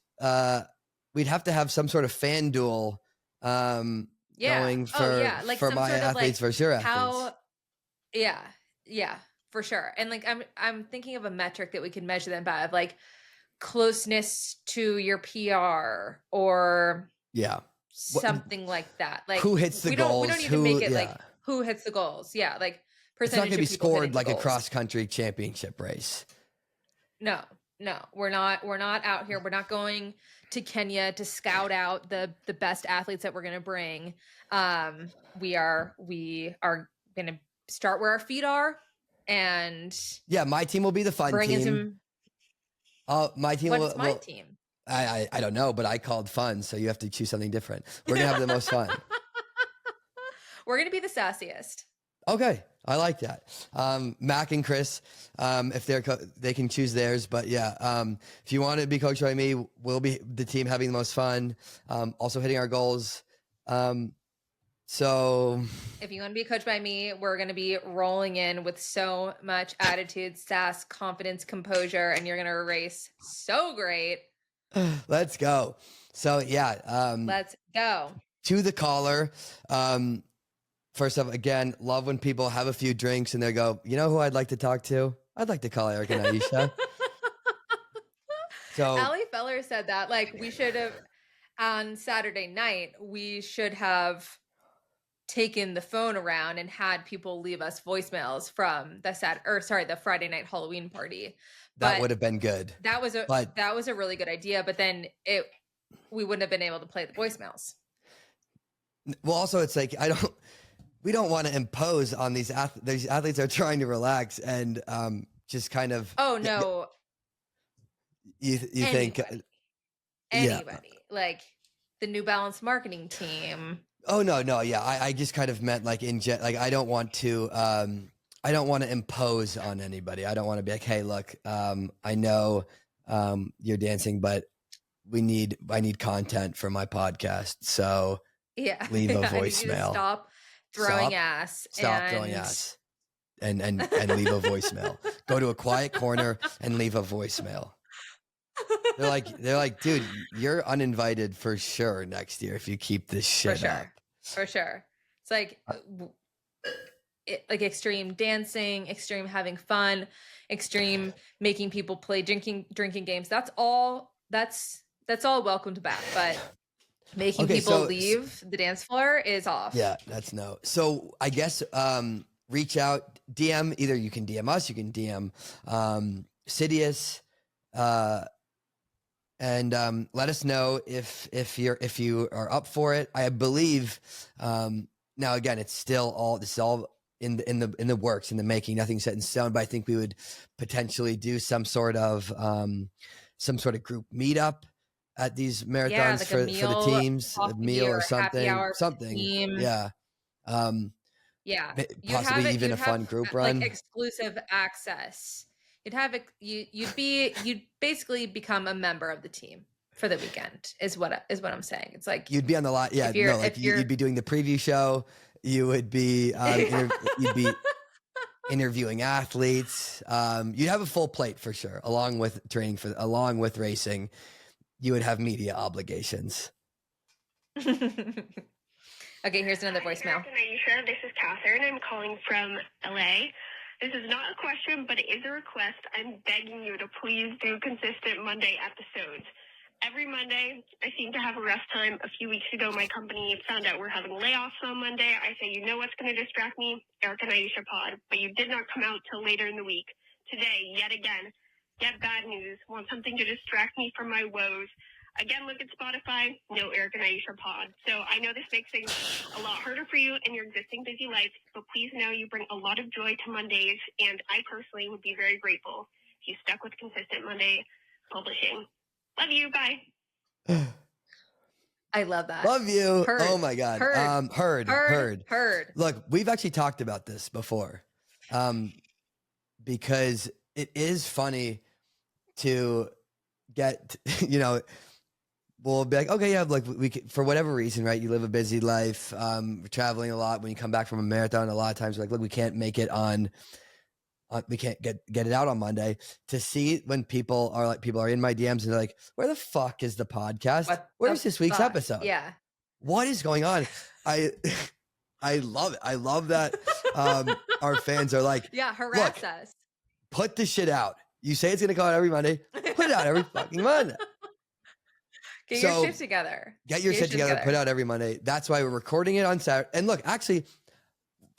We'd have to have some sort of fan duel going for like for some my sort of, athletes like, versus your athletes. Yeah, for sure. And like I'm thinking of a metric that we can measure them by, of like closeness to your PR or something like that. Like who hits the goals? We don't even make it like who hits the goals. Yeah, like it's not percentage gonna be of people scored hitting the like a goals. cross country championship race. No, we're not out here. We're not going to Kenya to scout out the best athletes that we're going to bring. We are going to start where our feet are, and yeah, my team will be the fun team. My team What's my team? I don't know, but I called fun, so you have to choose something different. We're gonna have the most fun. We're gonna be the sassiest. Okay, I like that. Mac and Chris, if they can choose theirs, but yeah, if you want to be coached by me, we'll be the team having the most fun, also hitting our goals. So if you want to be coached by me, we're going to be rolling in with so much attitude, sass, confidence, composure, and you're going to race so great. Let's go. So yeah, let's go to the caller. First off, again, love when people have a few drinks and they go, you know who I'd like to talk to? I'd like to call Eric and Aisha. So Allie Feller said that, like, we should have, on Saturday night, we should have taken the phone around and had people leave us voicemails from the Friday night Halloween party. That would have been good. That was a really good idea, but then we wouldn't have been able to play the voicemails. Well, also it's like we don't want to impose on these athletes. These athletes are trying to relax and just kind of. Oh no! You think anybody like the New Balance marketing team? Oh no, yeah. I just kind of meant like I don't want to impose on anybody. I don't want to be like, hey, look, I know you're dancing, but I need content for my podcast, so leave a voicemail. Stop throwing ass. Stop throwing ass. And leave a voicemail. Go to a quiet corner and leave a voicemail. They're like, dude, you're uninvited for sure next year if you keep this shit up. For sure. It's like extreme dancing, extreme having fun, extreme making people play drinking games. That's all welcomed back, but making people leave the dance floor is off. Yeah, that's no. So I guess reach out, DM, either you can DM us, you can DM CITIUS, and let us know if you are up for it. I believe now again, this is all in the works, in the making, nothing set in stone, but I think we would potentially do some sort of group meetup at these marathons, like for the teams, a meal or something. Team. Yeah. Possibly even a fun group run, like exclusive access. You'd basically become a member of the team for the weekend is what I'm saying. It's like you'd be on the line. Yeah, you'd be doing the preview show. You would be you'd be interviewing athletes. You'd have a full plate for sure, along with along with racing. You would have media obligations. Okay, here's another voicemail. Hi, Aisha. This is Catherine. I'm calling from LA. This is not a question, but it is a request. I'm begging you to please do consistent Monday episodes. Every Monday, I seem to have a rough time. A few weeks ago, my company found out we're having layoffs on Monday. I say, you know what's going to distract me? Eric and Aisha Pod. But you did not come out till later in the week. Today, yet again, get bad news. Want something to distract me from my woes. Again, look at Spotify, no Eric and Aisha Pod. So I know this makes things a lot harder for you in your existing busy life, but please know you bring a lot of joy to Mondays, and I personally would be very grateful if you stuck with consistent Monday publishing. Love you. Bye. I love that. Love you. Heard. Oh my God. Heard. Look, we've actually talked about this before, because it is funny to get, we'll be like, okay, yeah, like for whatever reason, right? You live a busy life, we're traveling a lot. When you come back from a marathon, a lot of times we're like, look, we can't make it on we can't get it out on Monday. To see when people are in my DMs and they're like, where the fuck is the podcast? Where's this week's episode? Yeah. What is going on? I love it. I love that our fans are like, yeah, harass us. Put this shit out. You say it's going to go out every Monday. Put it out every fucking Monday. Get your shit together. Get your shit together. Put out every Monday. That's why we're recording it on Saturday. And look, actually,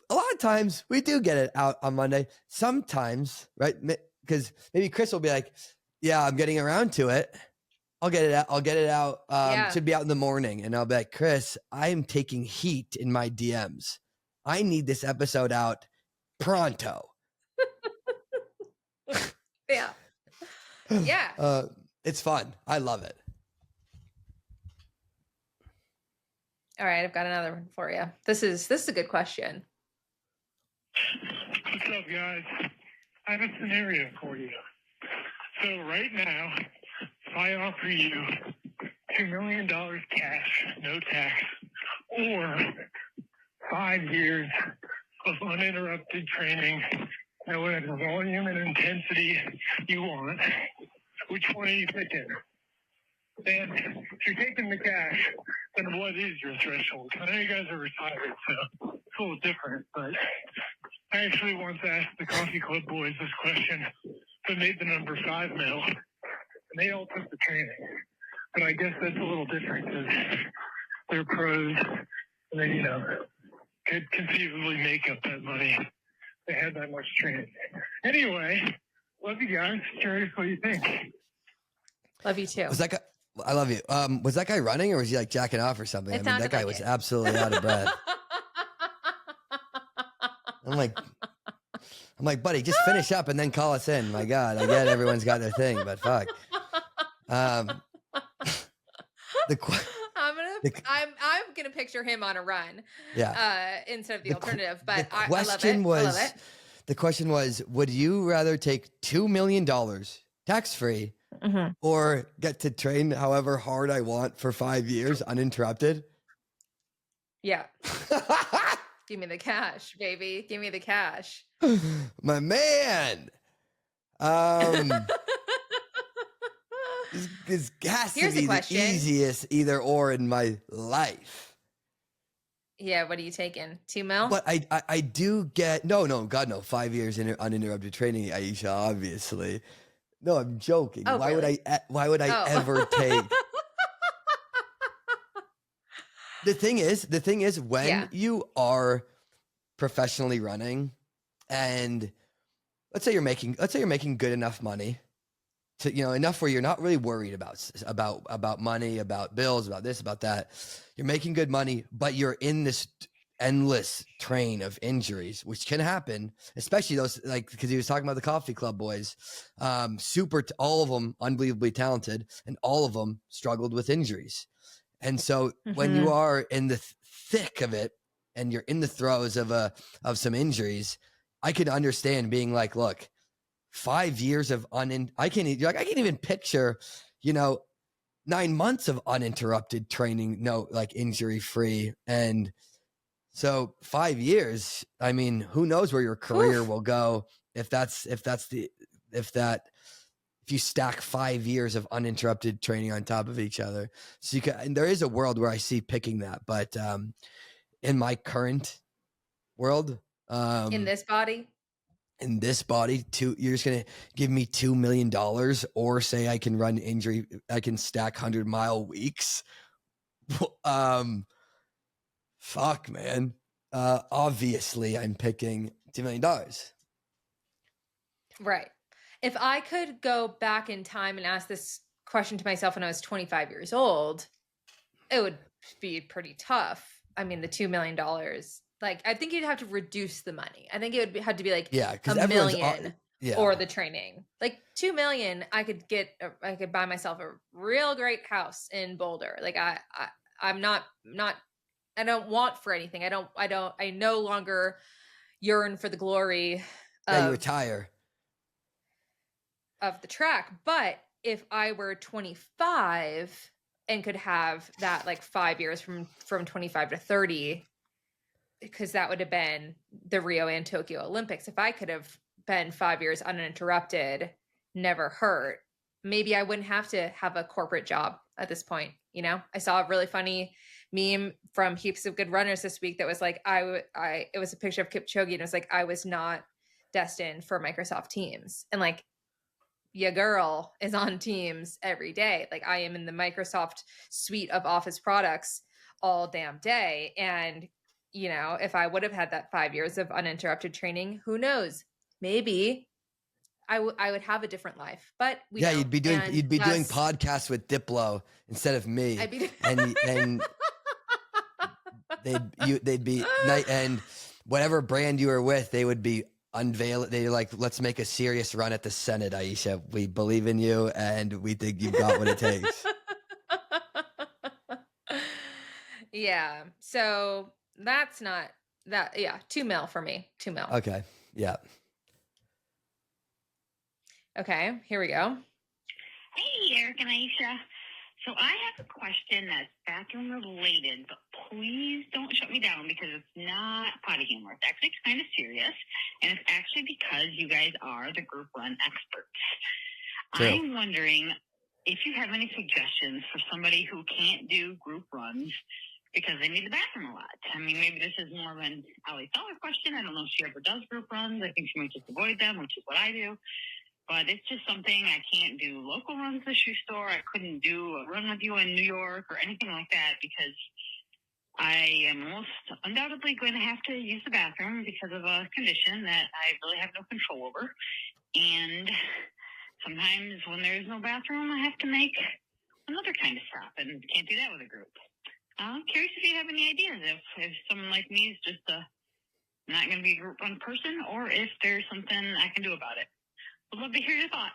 a lot of times we do get it out on Monday. Sometimes, right? Because maybe Chris will be like, yeah, I'm getting around to it. I'll get it out. Should be out in the morning. And I'll be like, Chris, I am taking heat in my DMs. I need this episode out pronto. Yeah. Yeah. It's fun. I love it. All right, I've got another one for you. This is a good question. What's up, guys? I have a scenario for you. So right now, if I offer you $2 million cash, no tax, or 5 years of uninterrupted training at whatever volume and intensity you want, which one are you picking? And if you're taking the cash, then what is your threshold? I know you guys are retired, so it's a little different, but I actually once asked the Coffee Club boys this question that made the number 5 mil, and they all took the training. But I guess that's a little different because they're pros, and they, could conceivably make up that money. They had that much training. Anyway, love you guys. Curious what you think. Love you too. I love you. Was that guy running or was he like jacking off or something? That guy was absolutely out of breath. I'm like, buddy, just finish up and then call us in. My God, I get everyone's got their thing, but fuck. I'm gonna picture him on a run. Yeah. Instead of the alternative. But I love it. The question was, would you rather take $2 million tax-free or get to train however hard I want for 5 years uninterrupted? Yeah. Give me the cash, baby. Give me the cash. My man. This has to be the easiest either or in my life. Yeah, what are you taking? 2 mil? But I do get no, God no. 5 years in uninterrupted training, Aisha. Obviously, no. I'm joking. Oh, why really? would I ever take? The thing is, when you are professionally running, and let's say you're making good enough money to, enough where you're not really worried about money, about bills, about this, about that. You're making good money, but you're in this endless train of injuries, which can happen, especially those, like, because he was talking about the Coffee Club boys, all of them unbelievably talented, and all of them struggled with injuries. And so when you are in the thick of it and you're in the throes of some injuries, I could understand being like, look, 5 years of I can't even picture, 9 months of uninterrupted training, no, like injury free. And so 5 years, I mean, who knows where your career will go if you stack 5 years of uninterrupted training on top of each other. So and there is a world where I see picking that, but in my current world, in this body, in this body, you're just going to give me $2 million or say I can I can stack 100-mile weeks. Fuck, man. Obviously I'm picking $2 million. Right. If I could go back in time and ask this question to myself when I was 25 years old, it would be pretty tough. I mean, the $2 million, like, I think you'd have to reduce the money. I think it would have to be like $1 million or the training. Like $2 million, I could buy myself a real great house in Boulder. Like I don't want for anything. I no longer yearn for the glory you retire of the track. But if I were 25 and could have that like 5 years from 25 to 30, because that would have been the Rio and Tokyo Olympics. If I could have been 5 years uninterrupted, never hurt, maybe I wouldn't have to have a corporate job at this point. You know, I saw a really funny meme from Heaps of Good Runners this week that was like, it was a picture of Kipchoge and it was like, I was not destined for Microsoft Teams. And like, your girl is on Teams every day. Like I am in the Microsoft suite of Office products all damn day. And, you know, if I would have had that 5 years of uninterrupted training, who knows? Maybe I would have a different life. But you'd be doing podcasts with Diplo instead of me. And they'd be and whatever brand you were with, they would be they're like, let's make a serious run at the Senate, Aisha. We believe in you and we think you've got what it takes. Yeah. So that's not that. Yeah. $2 million for me. $2 million. Okay. Yeah. Okay. Here we go. Hey, Eric and Aisha. So I have a question that's bathroom related, but please don't shut me down because it's not potty humor. It's actually kind of serious, and it's actually because you guys are the group run experts. True. I'm wondering if you have any suggestions for somebody who can't do group runs because they need the bathroom a lot. I mean, maybe this is more of an Allie Feller question. I don't know if she ever does group runs. I think she might just avoid them, which is what I do. But it's just something I can't do. Local runs to the shoe store. I couldn't do a run with you in New York or anything like that because I am most undoubtedly going to have to use the bathroom because of a condition that I really have no control over. And sometimes when there's no bathroom, I have to make another kind of stop and can't do that with a group. I'm curious if you have any ideas if someone like me is just not going to be a group run person or if there's something I can do about it. I'd love to hear your thoughts.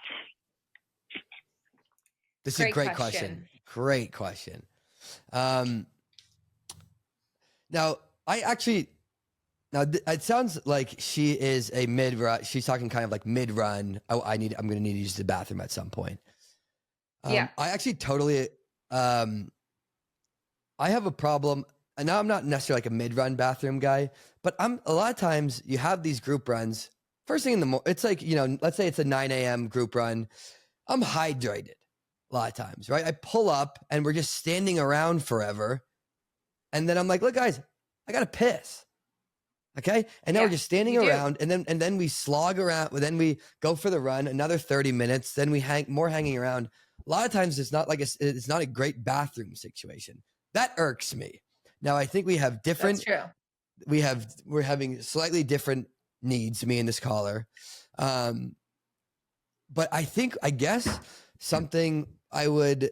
This is a great question. Great question. Now, it sounds like she is a mid-run. She's talking kind of like mid-run. Oh, I'm going to need to use the bathroom at some point. Yeah. I actually totally, I have a problem. And now I'm not necessarily like a mid-run bathroom guy, but a lot of times you have these group runs. First thing in the morning, it's like, you know, let's say it's a 9 a.m. group run. I'm hydrated a lot of times, right? I pull up and we're just standing around forever. And then I'm like, look, guys, I got to piss. Okay. And now we're just standing around and then we slog around. Then we go for the run, another 30 minutes. Then we hanging around. A lot of times it's not like it's not a great bathroom situation. That irks me. Now I think we have different, That's true. We're having slightly different needs, me and this caller. But I guess something I would,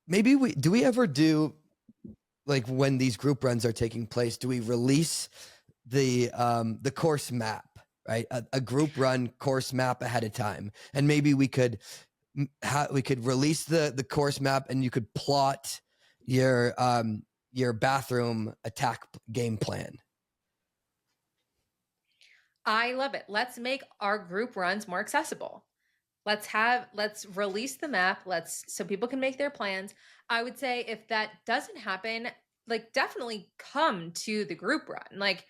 do we ever do, like when these group runs are taking place, do we release the course map, right? A group run course map ahead of time. And maybe we could release the course map and you could plot your bathroom attack game plan. I love it. Let's make our group runs more accessible. Let's release the map. So people can make their plans. I would say if that doesn't happen, like definitely come to the group run. Like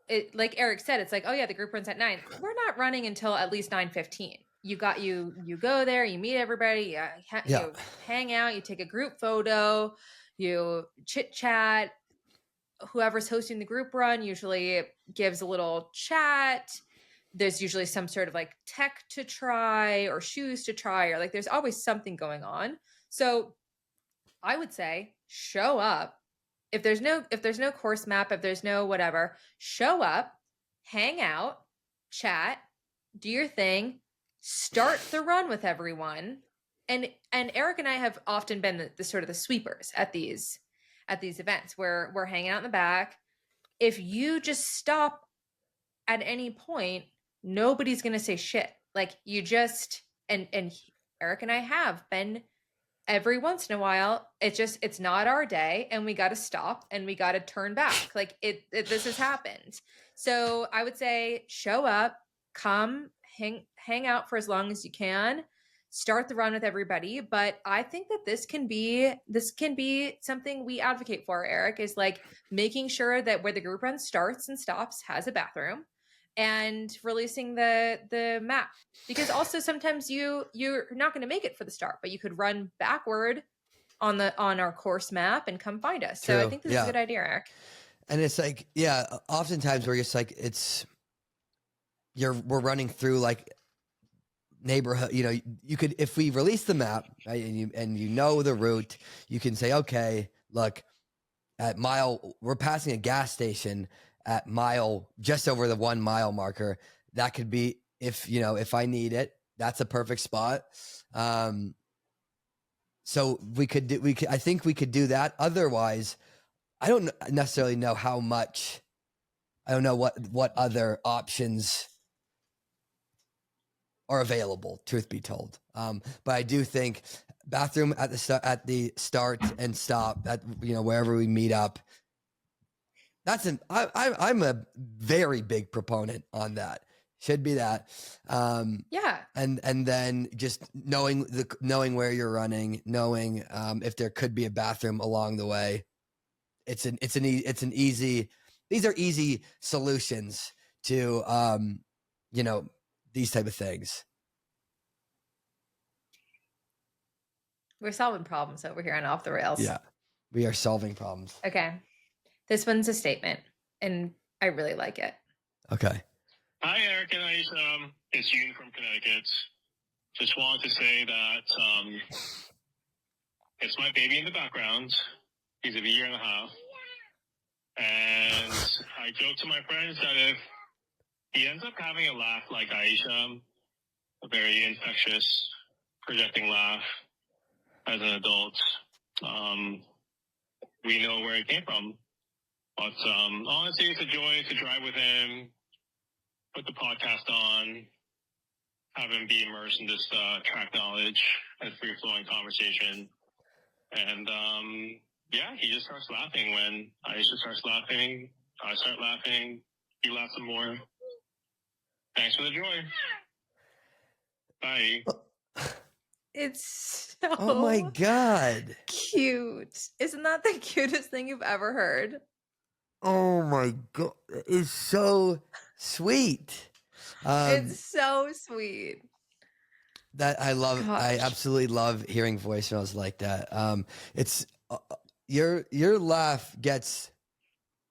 Eric said, it's like, oh yeah, the group run's at 9. We're not running until at least 9:15. You go there, you meet everybody, you hang out, you take a group photo, you chit chat. Whoever's hosting the group run usually gives a little chat, there's usually some sort of like tech to try or shoes to try, or like there's always something going on. So I would say show up. If there's no course map, if there's no whatever, show up, hang out, chat, do your thing, start the run with everyone. And Eric and I have often been the sort of the sweepers at these events where we're hanging out in the back. If you just stop at any point, nobody's going to say shit. Like you just, and Eric and I have been every once in a while, it's not our day and we got to stop and we got to turn back. Like this has happened. So I would say show up, come hang out for as long as you can, start the run with everybody. But I think that this can be something we advocate for, Eric, is like making sure that where the group run starts and stops has a bathroom, and releasing the map, because also sometimes you're not going to make it for the start, but you could run backward on our course map and come find us. True. So I think this is a good idea, Eric. And it's like, yeah, oftentimes we're just like, we're running through like neighborhood, you know, you could, if we release the map, right, and you know the route, you can say, okay, look, we're passing a gas station at just over the 1 mile marker. That could be, if I need it, that's a perfect spot. So I think we could do that. Otherwise, I don't necessarily know how much, I don't know what other options are available, truth be told. But I do think bathroom at the start and stop at, wherever we meet up. I'm a very big proponent on that. Should be that. Yeah. And then just knowing where you're running, knowing if there could be a bathroom along the way. These are easy solutions to these type of things. We're solving problems over here on Off the Rails. Yeah, we are solving problems. Okay. This one's a statement, and I really like it. Okay. Hi, Eric and Aisha. It's Ewan from Connecticut. Just wanted to say that it's my baby in the background. He's of a year and a half. And I joke to my friends that if he ends up having a laugh like Aisha, a very infectious, projecting laugh as an adult, we know where it came from. But honestly, it's a joy to drive with him, put the podcast on, have him be immersed in this track knowledge and free-flowing conversation. And he just starts laughing when Aisha starts laughing. I start laughing. He laughs some more. Thanks for the joy. Bye. It's so Oh my God. cute. Isn't that the cutest thing you've ever heard? Oh my God. It's so sweet. It's so sweet. That I love. Gosh. I absolutely love hearing voicemails like that. It's your laugh gets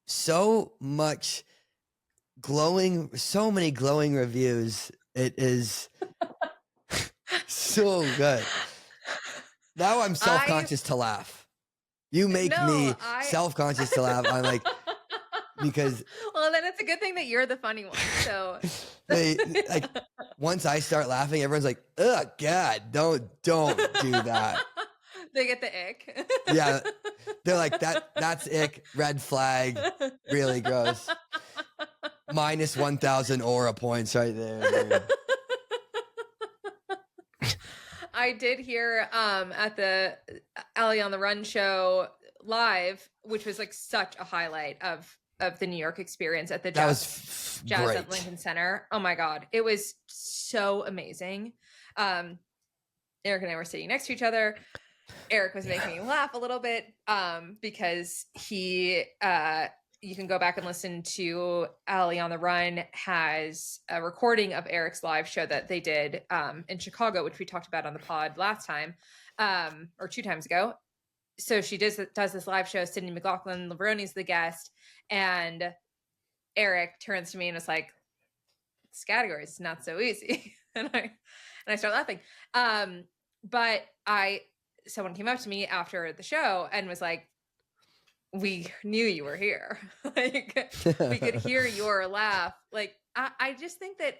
so many glowing reviews. It is so good. Now I'm self-conscious to laugh. You make me self-conscious to laugh. I'm like, because well, then it's a good thing that you're the funny one. So once I start laughing, everyone's like, "Oh God, don't do that." They get the ick. Yeah, they're like, that's ick, red flag, really gross. Minus 1,000 aura points right there. Dude. I did hear at the Ali on the Run show live, which was like such a highlight of the New York experience at the Jazz at Lincoln Center. Oh my God. It was so amazing. Eric and I were sitting next to each other. Eric was making me laugh a little bit because he, you can go back and listen to Ali on the Run has a recording of Eric's live show that they did in Chicago, which we talked about on the pod last time or 2 times ago. So she does this live show. Sydney McLaughlin-Levrone is the guest. And Eric turns to me and is like, this category is not so easy. and I start laughing. But someone came up to me after the show and was like, we knew you were here. Like, we could hear your laugh. Like, I just think that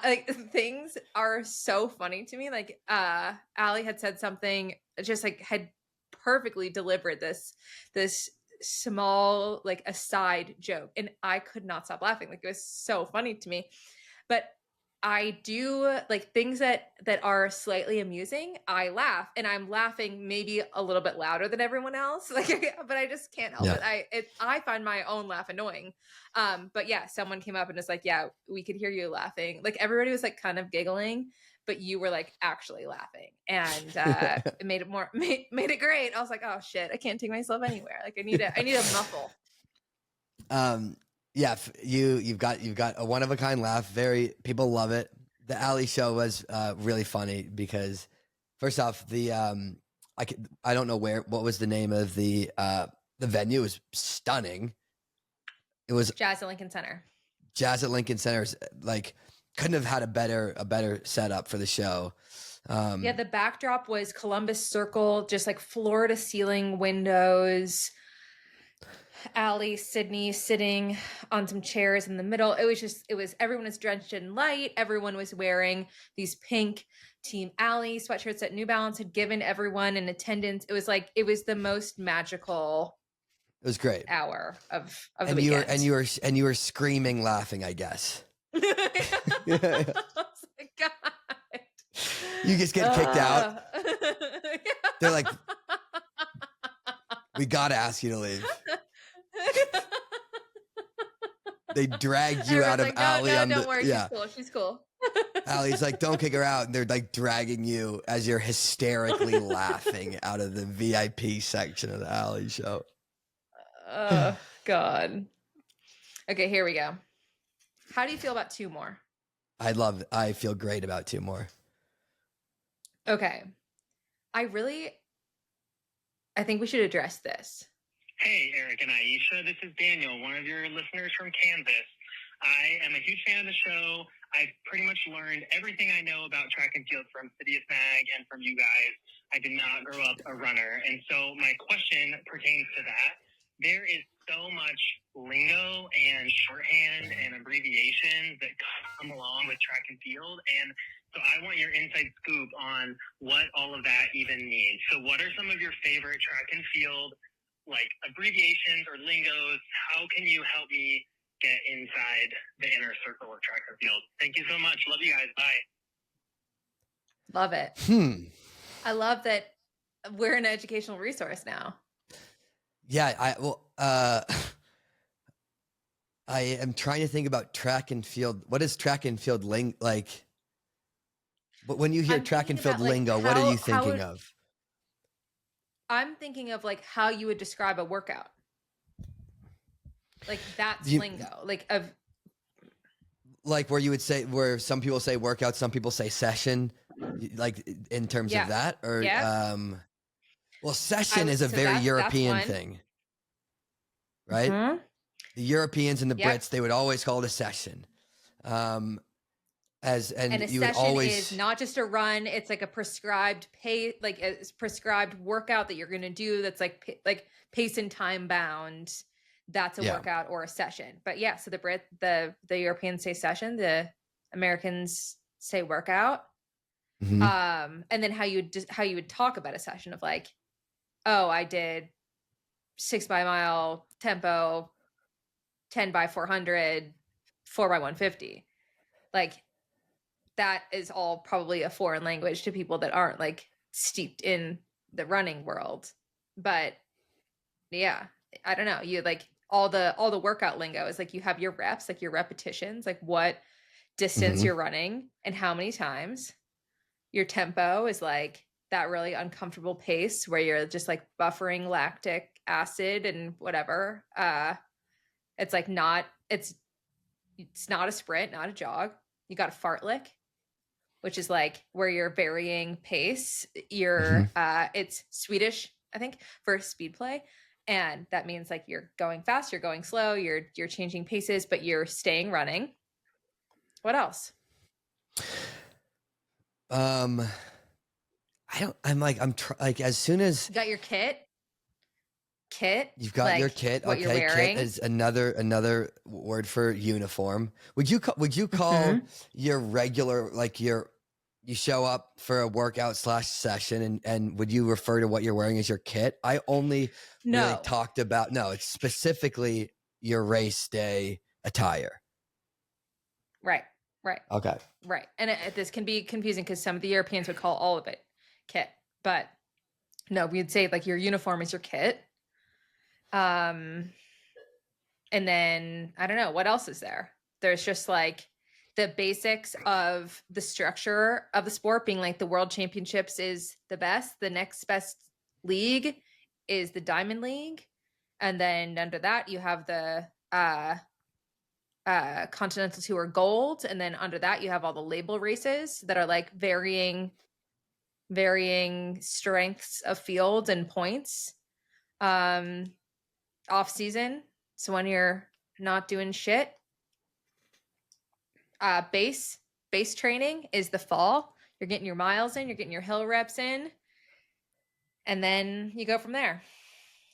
like things are so funny to me. Like, Allie had said something, just like had perfectly delivered this small like aside joke, and I could not stop laughing. Like, it was so funny to me. But I do like things that are slightly amusing. I laugh, and I'm laughing maybe a little bit louder than everyone else. Like, but I just can't help it. I find my own laugh annoying. But yeah, someone came up and was like, "Yeah, we could hear you laughing." Like, everybody was like kind of giggling, but you were like actually laughing, and it made it great. I was like, "Oh shit, I can't take myself anywhere. Like, I need a muffle." Yeah, you've got a one of a kind laugh. People love it. The Allie show was really funny because first off, I don't know what was the name of the venue. It was stunning. It was Jazz at Lincoln Center. Jazz at Lincoln Center, like, couldn't have had a better setup for the show. Yeah, the backdrop was Columbus Circle, just like floor to ceiling windows. Allie, Sydney sitting on some chairs in the middle. It was everyone was drenched in light. Everyone was wearing these pink Team Allie sweatshirts that New Balance had given everyone in attendance. It was the most magical. It was great hour of the and weekend. you were screaming, laughing, I guess. I was like, God. You just get kicked out. They're like, we gotta ask you to leave. They dragged you out of like, Allie. No, don't worry. Yeah. She's cool. Allie's like, don't kick her out. And they're like dragging you as you're hysterically laughing out of the VIP section of the Allie show. Oh, God. Okay, here we go. How do you feel about two more? I feel great about two more. Okay. I think we should address this. Hey, Eric and Aisha, this is Daniel, one of your listeners from Kansas. I am a huge fan of the show. I've pretty much learned everything I know about track and field from CITIUS Mag and from you guys. I did not grow up a runner. And so my question pertains to that. There is so much lingo and shorthand and abbreviations that come along with track and field. And so I want your inside scoop on what all of that even means. So what are some of your favorite track and field like abbreviations or lingos? How can you help me get inside the inner circle of track and field? Thank you so much. Love you guys. Bye. Love it. I love that we're an educational resource now. Yeah, I am trying to think about track and field. What is track and field like? But when you hear track and field lingo, what are you thinking of? I'm thinking of like how you would describe a workout. Like that's lingo. Like where you would say, where some people say workout, some people say session, like in terms of that, or well, session is a very European thing, right? Mm-hmm. The Europeans and the Brits, they would always call it a session. And a you session would always is not just a run; it's like a prescribed like a prescribed workout that you're going to do. That's like pace and time bound. That's a workout or a session. But yeah, so the Europeans say session, the Americans say workout. Mm-hmm. And then how you would talk about a session of like, oh, I did 6 by mile tempo, 10 by 400, 4 by 150. Like that is all probably a foreign language to people that aren't like steeped in the running world. But yeah, I don't know. You like all the workout lingo is like you have your reps, like your repetitions, like what distance you're running and how many times. Your tempo is like that really uncomfortable pace where you're just like buffering lactic acid and whatever. It's like it's not a sprint, not a jog. You got a fartlek, which is like where you're varying pace. It's Swedish, I think, for speed play. And that means like you're going fast, you're going slow, you're changing paces, but you're staying running. What else? I'm as soon as You got your kit? you've got your like kit, what you're okay, wearing. kit is another word for uniform. Would you call Mhm. your regular, like you show up for a workout / session and would you refer to what you're wearing as your kit? I only really No. talked about, no, it's specifically your race day attire. Right. Okay. Right. And this can be confusing because some of the Europeans would call all of it kit, but no, we'd say like your uniform is your kit. And then I don't know what else is there. There's just like the basics of the structure of the sport being like the world championships is the best. The next best league is the Diamond League. And then under that you have the Continental Tour Gold. And then under that you have all the label races that are like varying strengths of field and points. Off season, so when you're not doing shit. Base training is the fall. You're getting your miles in, you're getting your hill reps in, and then you go from there.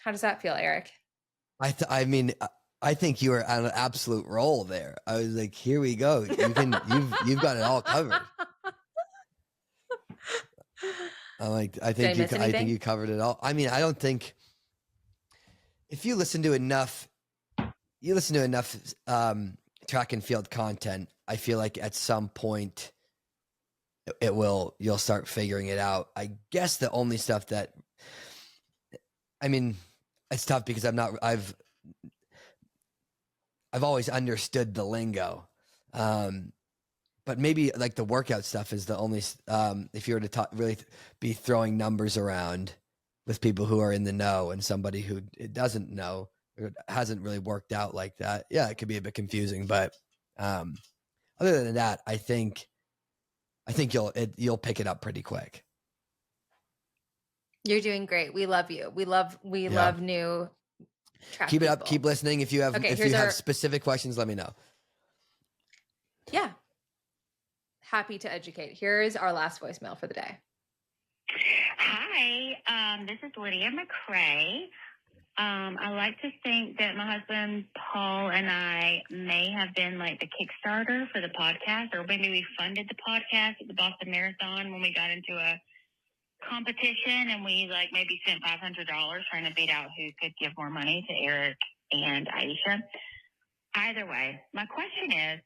How does that feel, Eric? I mean, I think you were on an absolute roll there. I was like, here we go. You've got it all covered. I think you covered it all. I mean, I don't think if you listen to enough track and field content, I feel like at some point you'll start figuring it out. I guess the only stuff that, I mean, it's tough because I've always understood the lingo. But maybe like the workout stuff is the only, if you were to really be throwing numbers around with people who are in the know and somebody who doesn't know or hasn't really worked out like that. Yeah, it could be a bit confusing, but other than that, I think you'll pick it up pretty quick. You're doing great. We love you. We love new track Keep it up. people. Keep listening. If you have have specific questions, let me know. Yeah. Happy to educate. Here's our last voicemail for the day. Hi, this is Lydia McCrae. I like to think that my husband Paul and I may have been like the Kickstarter for the podcast, or maybe we funded the podcast at the Boston Marathon when we got into a competition and we like maybe spent $500 trying to beat out who could give more money to Eric and Aisha. Either way, my question is,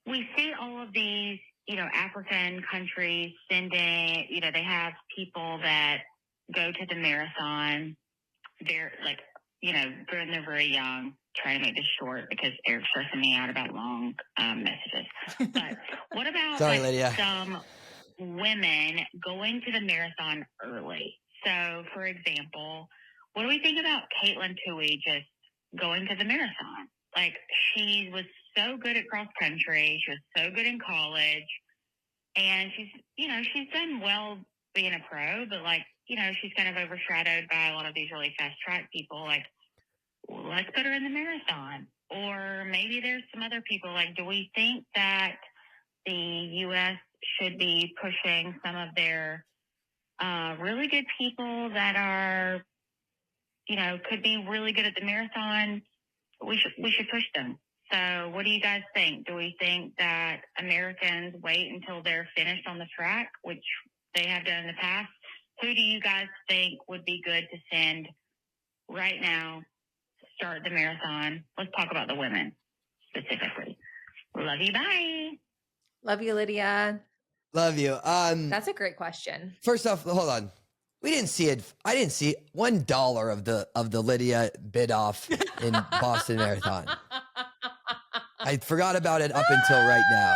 we see all of these, African countries sending, they have people that go to the marathon. They're like, when they're very young, trying to make this short because Eric's stressing me out about long messages. But what about some women going to the marathon early? So, for example, what do we think about Caitlin Tui just going to the marathon? Like, she was so good at cross country. She was so good in college. And she's done well being a pro, but she's kind of overshadowed by a lot of these really fast track people. Like, let's put her in the marathon. Or maybe there's some other people. Like, do we think that the U.S. should be pushing some of their really good people that are, could be really good at the marathon? We should push them. So what do you guys think? Do we think that Americans wait until they're finished on the track, which they have done in the past? Who do you guys think would be good to send right now to start the marathon? Let's talk about the women specifically. Love you. Bye. Love you, Lydia. Love you. That's a great question. First off, hold on. We didn't see it. I didn't see $1 of the Lydia bid off in Boston Marathon. I forgot about it up until right now.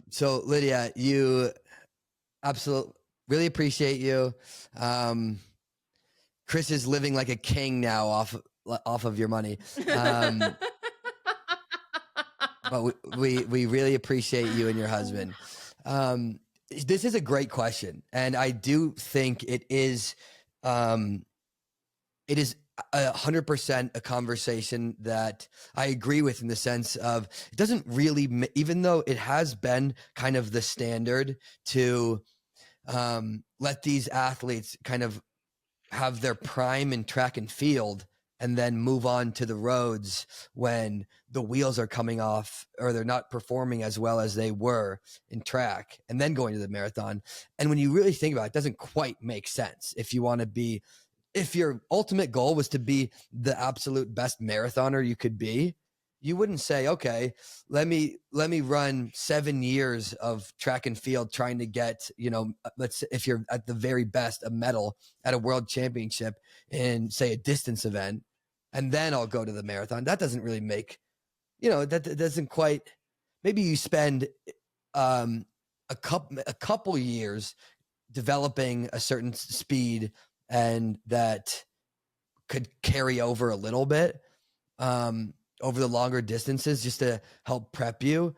So Lydia, you absolutely really appreciate you. Chris is living like a king now off of your money. But we really appreciate you and your husband. This is a great question, and I do think it is 100% a conversation that I agree with, in the sense of it doesn't really, even though it has been kind of the standard to let these athletes kind of have their prime in track and field and then move on to the roads when the wheels are coming off or they're not performing as well as they were in track, and then going to the marathon. And when you really think about it, it doesn't quite make sense. If your ultimate goal was to be the absolute best marathoner you could be, you wouldn't say, okay, let me run 7 years of track and field trying to get, if you're at the very best, a medal at a world championship in, say, a distance event, and then I'll go to the marathon. That doesn't really make, that doesn't quite. Maybe you spend a couple years developing a certain speed, and that could carry over a little bit over the longer distances, just to help prep you.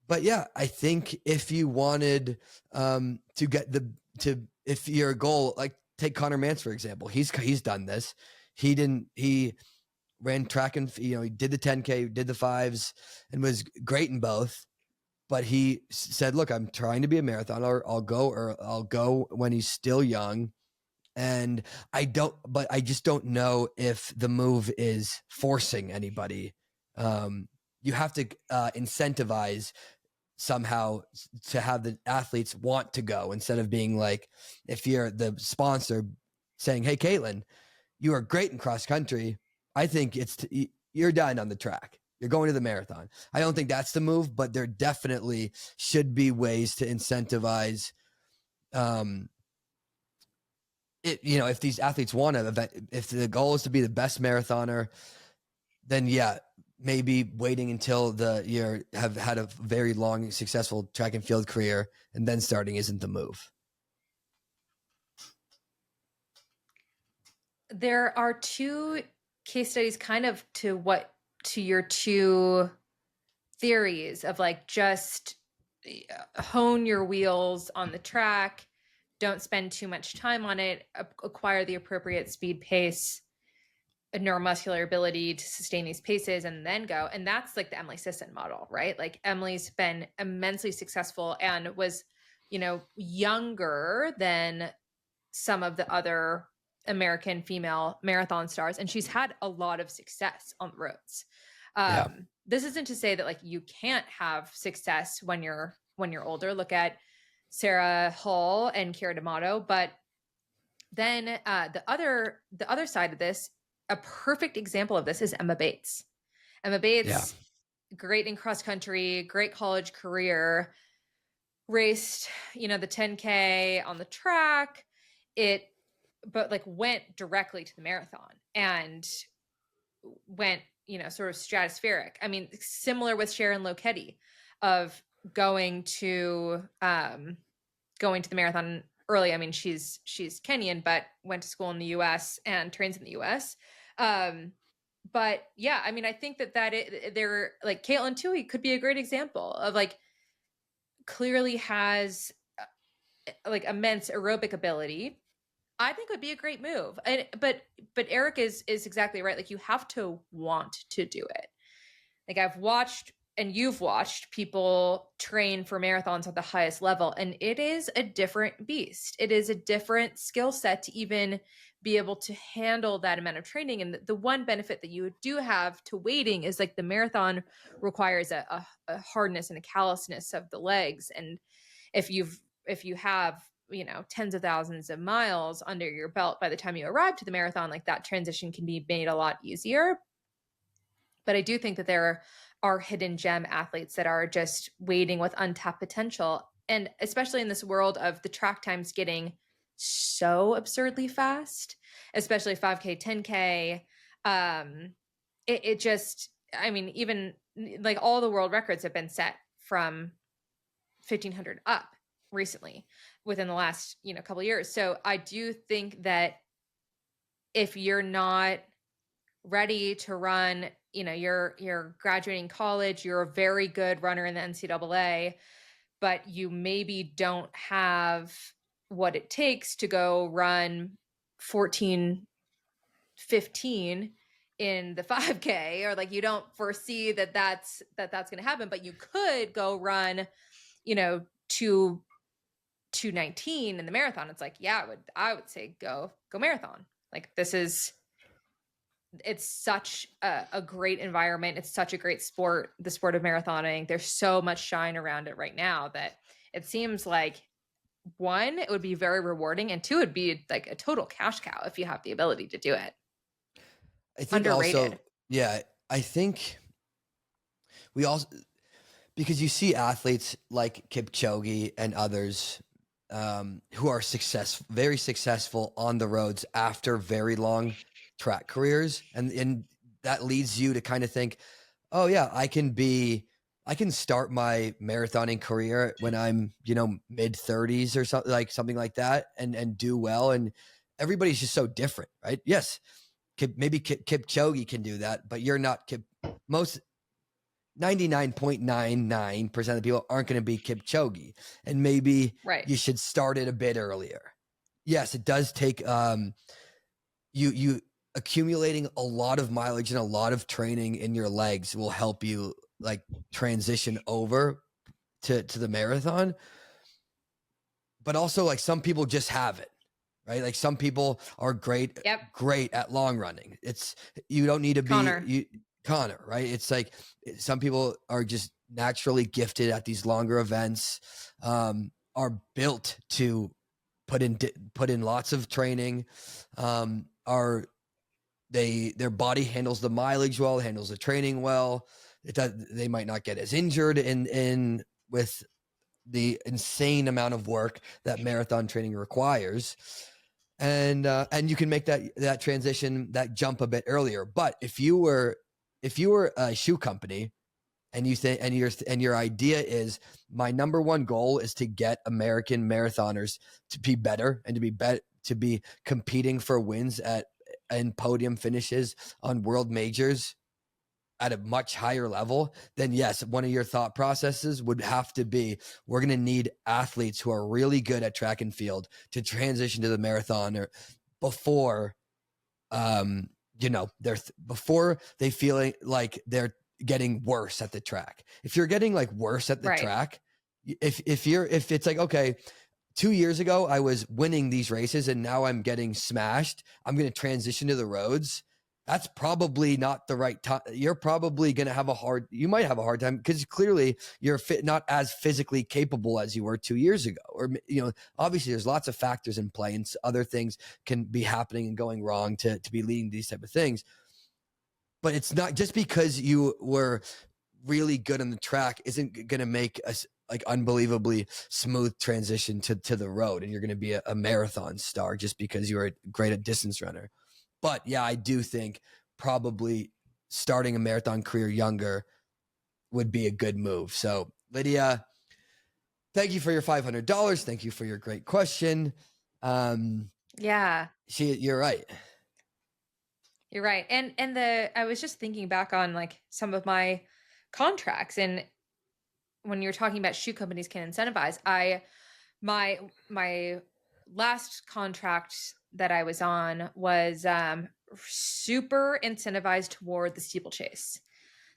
But yeah, I think if you wanted if your goal, like take Conor Mantz, for example, he's done this. He ran track and, he did the 10K, did the 5s, and was great in both. But he said, look, I'm trying to be a marathoner. I'll go when he's still young. And I just don't know if the move is forcing anybody. You have to incentivize somehow to have the athletes want to go, instead of being like, if you're the sponsor saying, hey, Caitlin, you are great in cross country. I think you're done on the track. You're going to the marathon. I don't think that's the move, but there definitely should be ways to incentivize if these athletes want to, if the goal is to be the best marathoner, then yeah, maybe waiting until you have had a very long, successful track and field career and then starting isn't the move. There are two case studies kind of to your two theories of like, just hone your wheels on the track, don't spend too much time on it, acquire the appropriate speed, pace, a neuromuscular ability to sustain these paces, and then go. And that's like the Emily Sisson model, right? Like Emily's been immensely successful and was, younger than some of the other American female marathon stars. And she's had a lot of success on the roads. This isn't to say that like you can't have success when you're older. Look at Sarah Hall and Kira D'Amato. But then the other side of this, a perfect example of this is Emma Bates. Emma Bates, great in cross country, great college career, raced, the 10K on the track. But like went directly to the marathon and went, sort of stratospheric. I mean, similar with Sharon Lokedi of going to the marathon early. I mean, she's Kenyan, but went to school in the US and trains in the US. But yeah, I mean, I think that they're like Caitlin Toohey could be a great example of like, clearly has like immense aerobic ability. I think would be a great move. But Eric is exactly right. Like you have to want to do it. Like I've watched, and you've watched people train for marathons at the highest level, and it is a different beast. It is a different skill set to even be able to handle that amount of training. And the one benefit that you do have to waiting is like the marathon requires a hardness and a callousness of the legs. And if you have, tens of thousands of miles under your belt by the time you arrive to the marathon, like that transition can be made a lot easier. But I do think that there are hidden gem athletes that are just waiting with untapped potential. And especially in this world of the track times getting so absurdly fast, especially 5K, 10K, it just, I mean, even like all the world records have been set from 1500 up recently within the last, couple of years. So I do think that if you're not ready to run, you're graduating college, you're a very good runner in the NCAA, but you maybe don't have what it takes to go run 14 15 in the 5K, or like you don't foresee that that's going to happen, but you could go run, 2:19 in the marathon. It's like, yeah, I would say go marathon. Like it's such a great environment. It's such a great sport, the sport of marathoning. There's so much shine around it right now that it seems like, one, it would be very rewarding, and two, it'd be like a total cash cow if you have the ability to do it. I think Underrated. also, yeah, I think we also, because you see athletes like Kipchoge and others who are very successful on the roads after very long track careers. And that leads you to kind of think, oh yeah, I can start my marathoning career when I'm, mid 30s or something like that, and do well. And everybody's just so different, right? Yes. Maybe Kipchoge can do that, but you're not. Most 99.99% of the people aren't going to be Kipchoge, and maybe Right. you should start it a bit earlier. Yes, it does take you accumulating a lot of mileage and a lot of training in your legs will help you like transition over to the marathon. But also, like, some people just have it, right? Like, some people are great at long running. You don't need to be Connor, right? It's like some people are just naturally gifted at these longer events, are built to put in lots of training, their body handles the mileage well, handles the training well. They might not get as injured in with the insane amount of work that marathon training requires. And you can make that transition, that jump a bit earlier. But if you were a shoe company and your idea is, my number one goal is to get American marathoners to be better and to be competing for wins and podium finishes on world majors at a much higher level, then yes, one of your thought processes would have to be, we're going to need athletes who are really good at track and field to transition to the marathon, or before, before they feel like they're getting worse at the track. If you're getting like worse at the track, if it's like, okay, 2 years ago I was winning these races and now I'm getting smashed, I'm going to transition to the roads. That's probably not the right time. You're probably going to you might have a hard time, because clearly you're not as physically capable as you were 2 years ago. Or, obviously there's lots of factors in play, and other things can be happening and going wrong to be leading these type of things. But it's not just because you were really good on the track isn't going to make a like unbelievably smooth transition to the road, and you're going to be a marathon star just because you were great at distance runner. But yeah, I do think probably starting a marathon career younger would be a good move. So Lydia, thank you for your $500. Thank you for your great question. Yeah. You're right. You're right. And I was just thinking back on like some of my contracts, and when you're talking about shoe companies can incentivize, my last contract that I was on was super incentivized toward the steeplechase.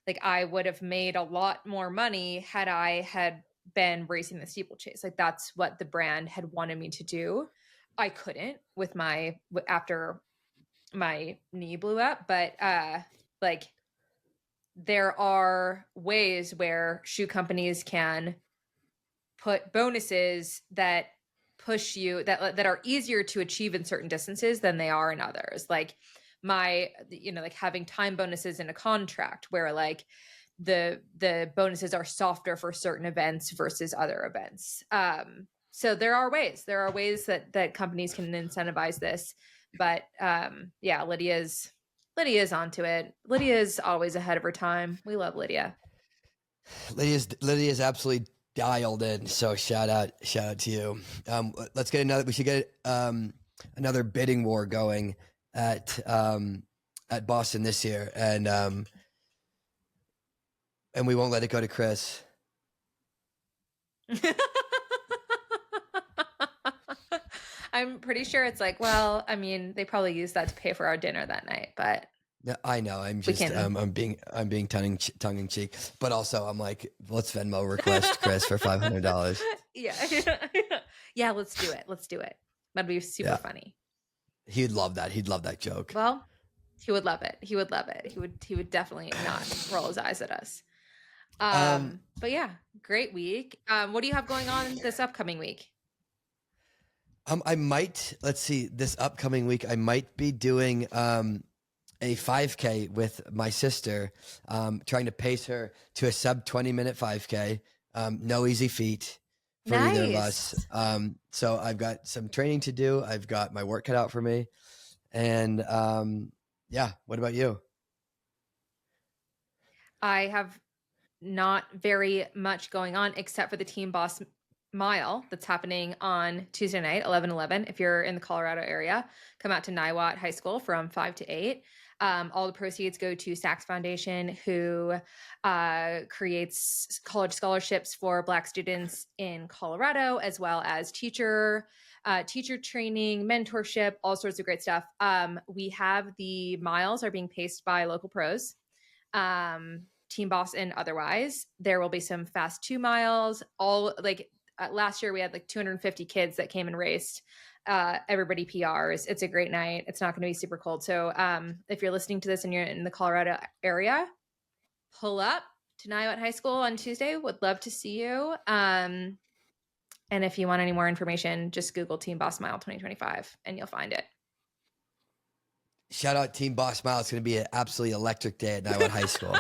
Like, I would have made a lot more money had I had been racing the steeplechase. Like, that's what the brand had wanted me to do. I couldn't after my knee blew up, but like, there are ways where shoe companies can put bonuses that push you, that are easier to achieve in certain distances than they are in others. Like like having time bonuses in a contract where like the bonuses are softer for certain events versus other events. So there are ways that companies can incentivize this, but yeah, Lydia's onto it. Lydia's always ahead of her time. We love Lydia. Lydia's absolutely dialed in. So shout out to you. We should get another bidding war going at Boston this year, and we won't let it go to Chris. I'm pretty sure it's like, well, I mean, they probably used that to pay for our dinner that night, but Yeah, I know. I'm we just can. I'm being tongue in cheek, but also I'm like, let's Venmo request Chris for $500. Yeah. Yeah, let's do it. Let's do it. That'd be super Yeah. funny. He'd love that. He'd love that joke. Well, he would love it. He would love it. He would definitely not roll his eyes at us. But yeah, great week. What do you have going on this upcoming week? I might, let's see, this upcoming week, I might be doing a 5K with my sister, trying to pace her to a sub 20-minute 5K. No easy feat for either of us. So I've got some training to do. I've got my work cut out for me. And yeah, what about you? I have not very much going on except for the Team Boss Mile that's happening on Tuesday night, 11/11. If you're in the Colorado area, come out to Niwot High School from 5 to 8. All the proceeds go to Sachs Foundation, who creates college scholarships for Black students in Colorado, as well as teacher training, mentorship, all sorts of great stuff. We have the miles are being paced by local pros, Team Boss and otherwise. There will be some fast 2 miles. All like last year we had like 250 kids that came and raced. Everybody PRs. It's a great night. It's not going to be super cold. So if you're listening to this and you're in the Colorado area, pull up to Niwot High School on Tuesday. Would love to see you. And if you want any more information, just Google Team Boss Mile 2025 and you'll find it. Shout out Team Boss Mile. It's going to be an absolutely electric day at Niwot High School.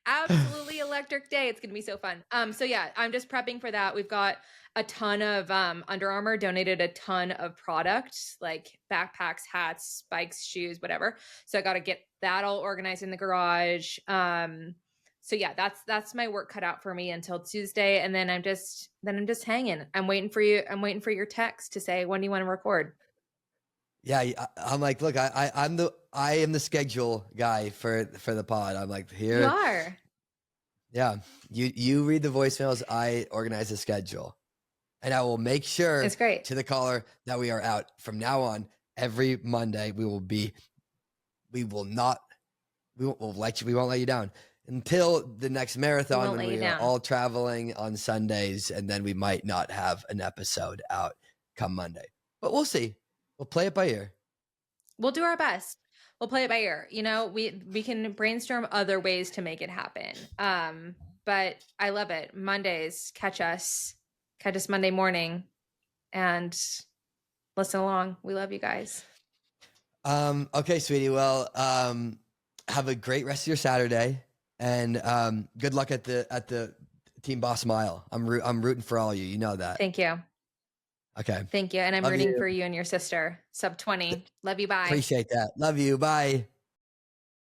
Absolutely electric day. It's going to be so fun. So yeah, I'm just prepping for that. We've got a ton of Under Armour donated a ton of product, like backpacks, hats, spikes, shoes, whatever. So I got to get that all organized in the garage. So yeah, that's my work cut out for me until Tuesday, and then I'm just hanging. I'm waiting for you. I'm waiting for your text to say, when do you want to record? Yeah, I'm like, look, I am the schedule guy for the pod. I'm like, here. You are. Yeah, you read the voicemails. I organize the schedule, and I will make sure It's great. to the caller that we are out from now on. Every Monday, we won't let you down until the next marathon, when we are all traveling on Sundays, and then we might not have an episode out come Monday. But we'll see. We'll play it by ear. We'll do our best. We'll play it by ear. You know, we can brainstorm other ways to make it happen. But I love it. Mondays, catch us Monday morning and listen along. We love you guys. Okay, sweetie. Well, have a great rest of your Saturday, and good luck at the Team Boss Mile. I'm rooting for all of you. You know that. Thank you. Okay. Thank you. And I'm Love rooting you. for you and your sister. Sub 20. Love you. Bye. Appreciate that. Love you. Bye.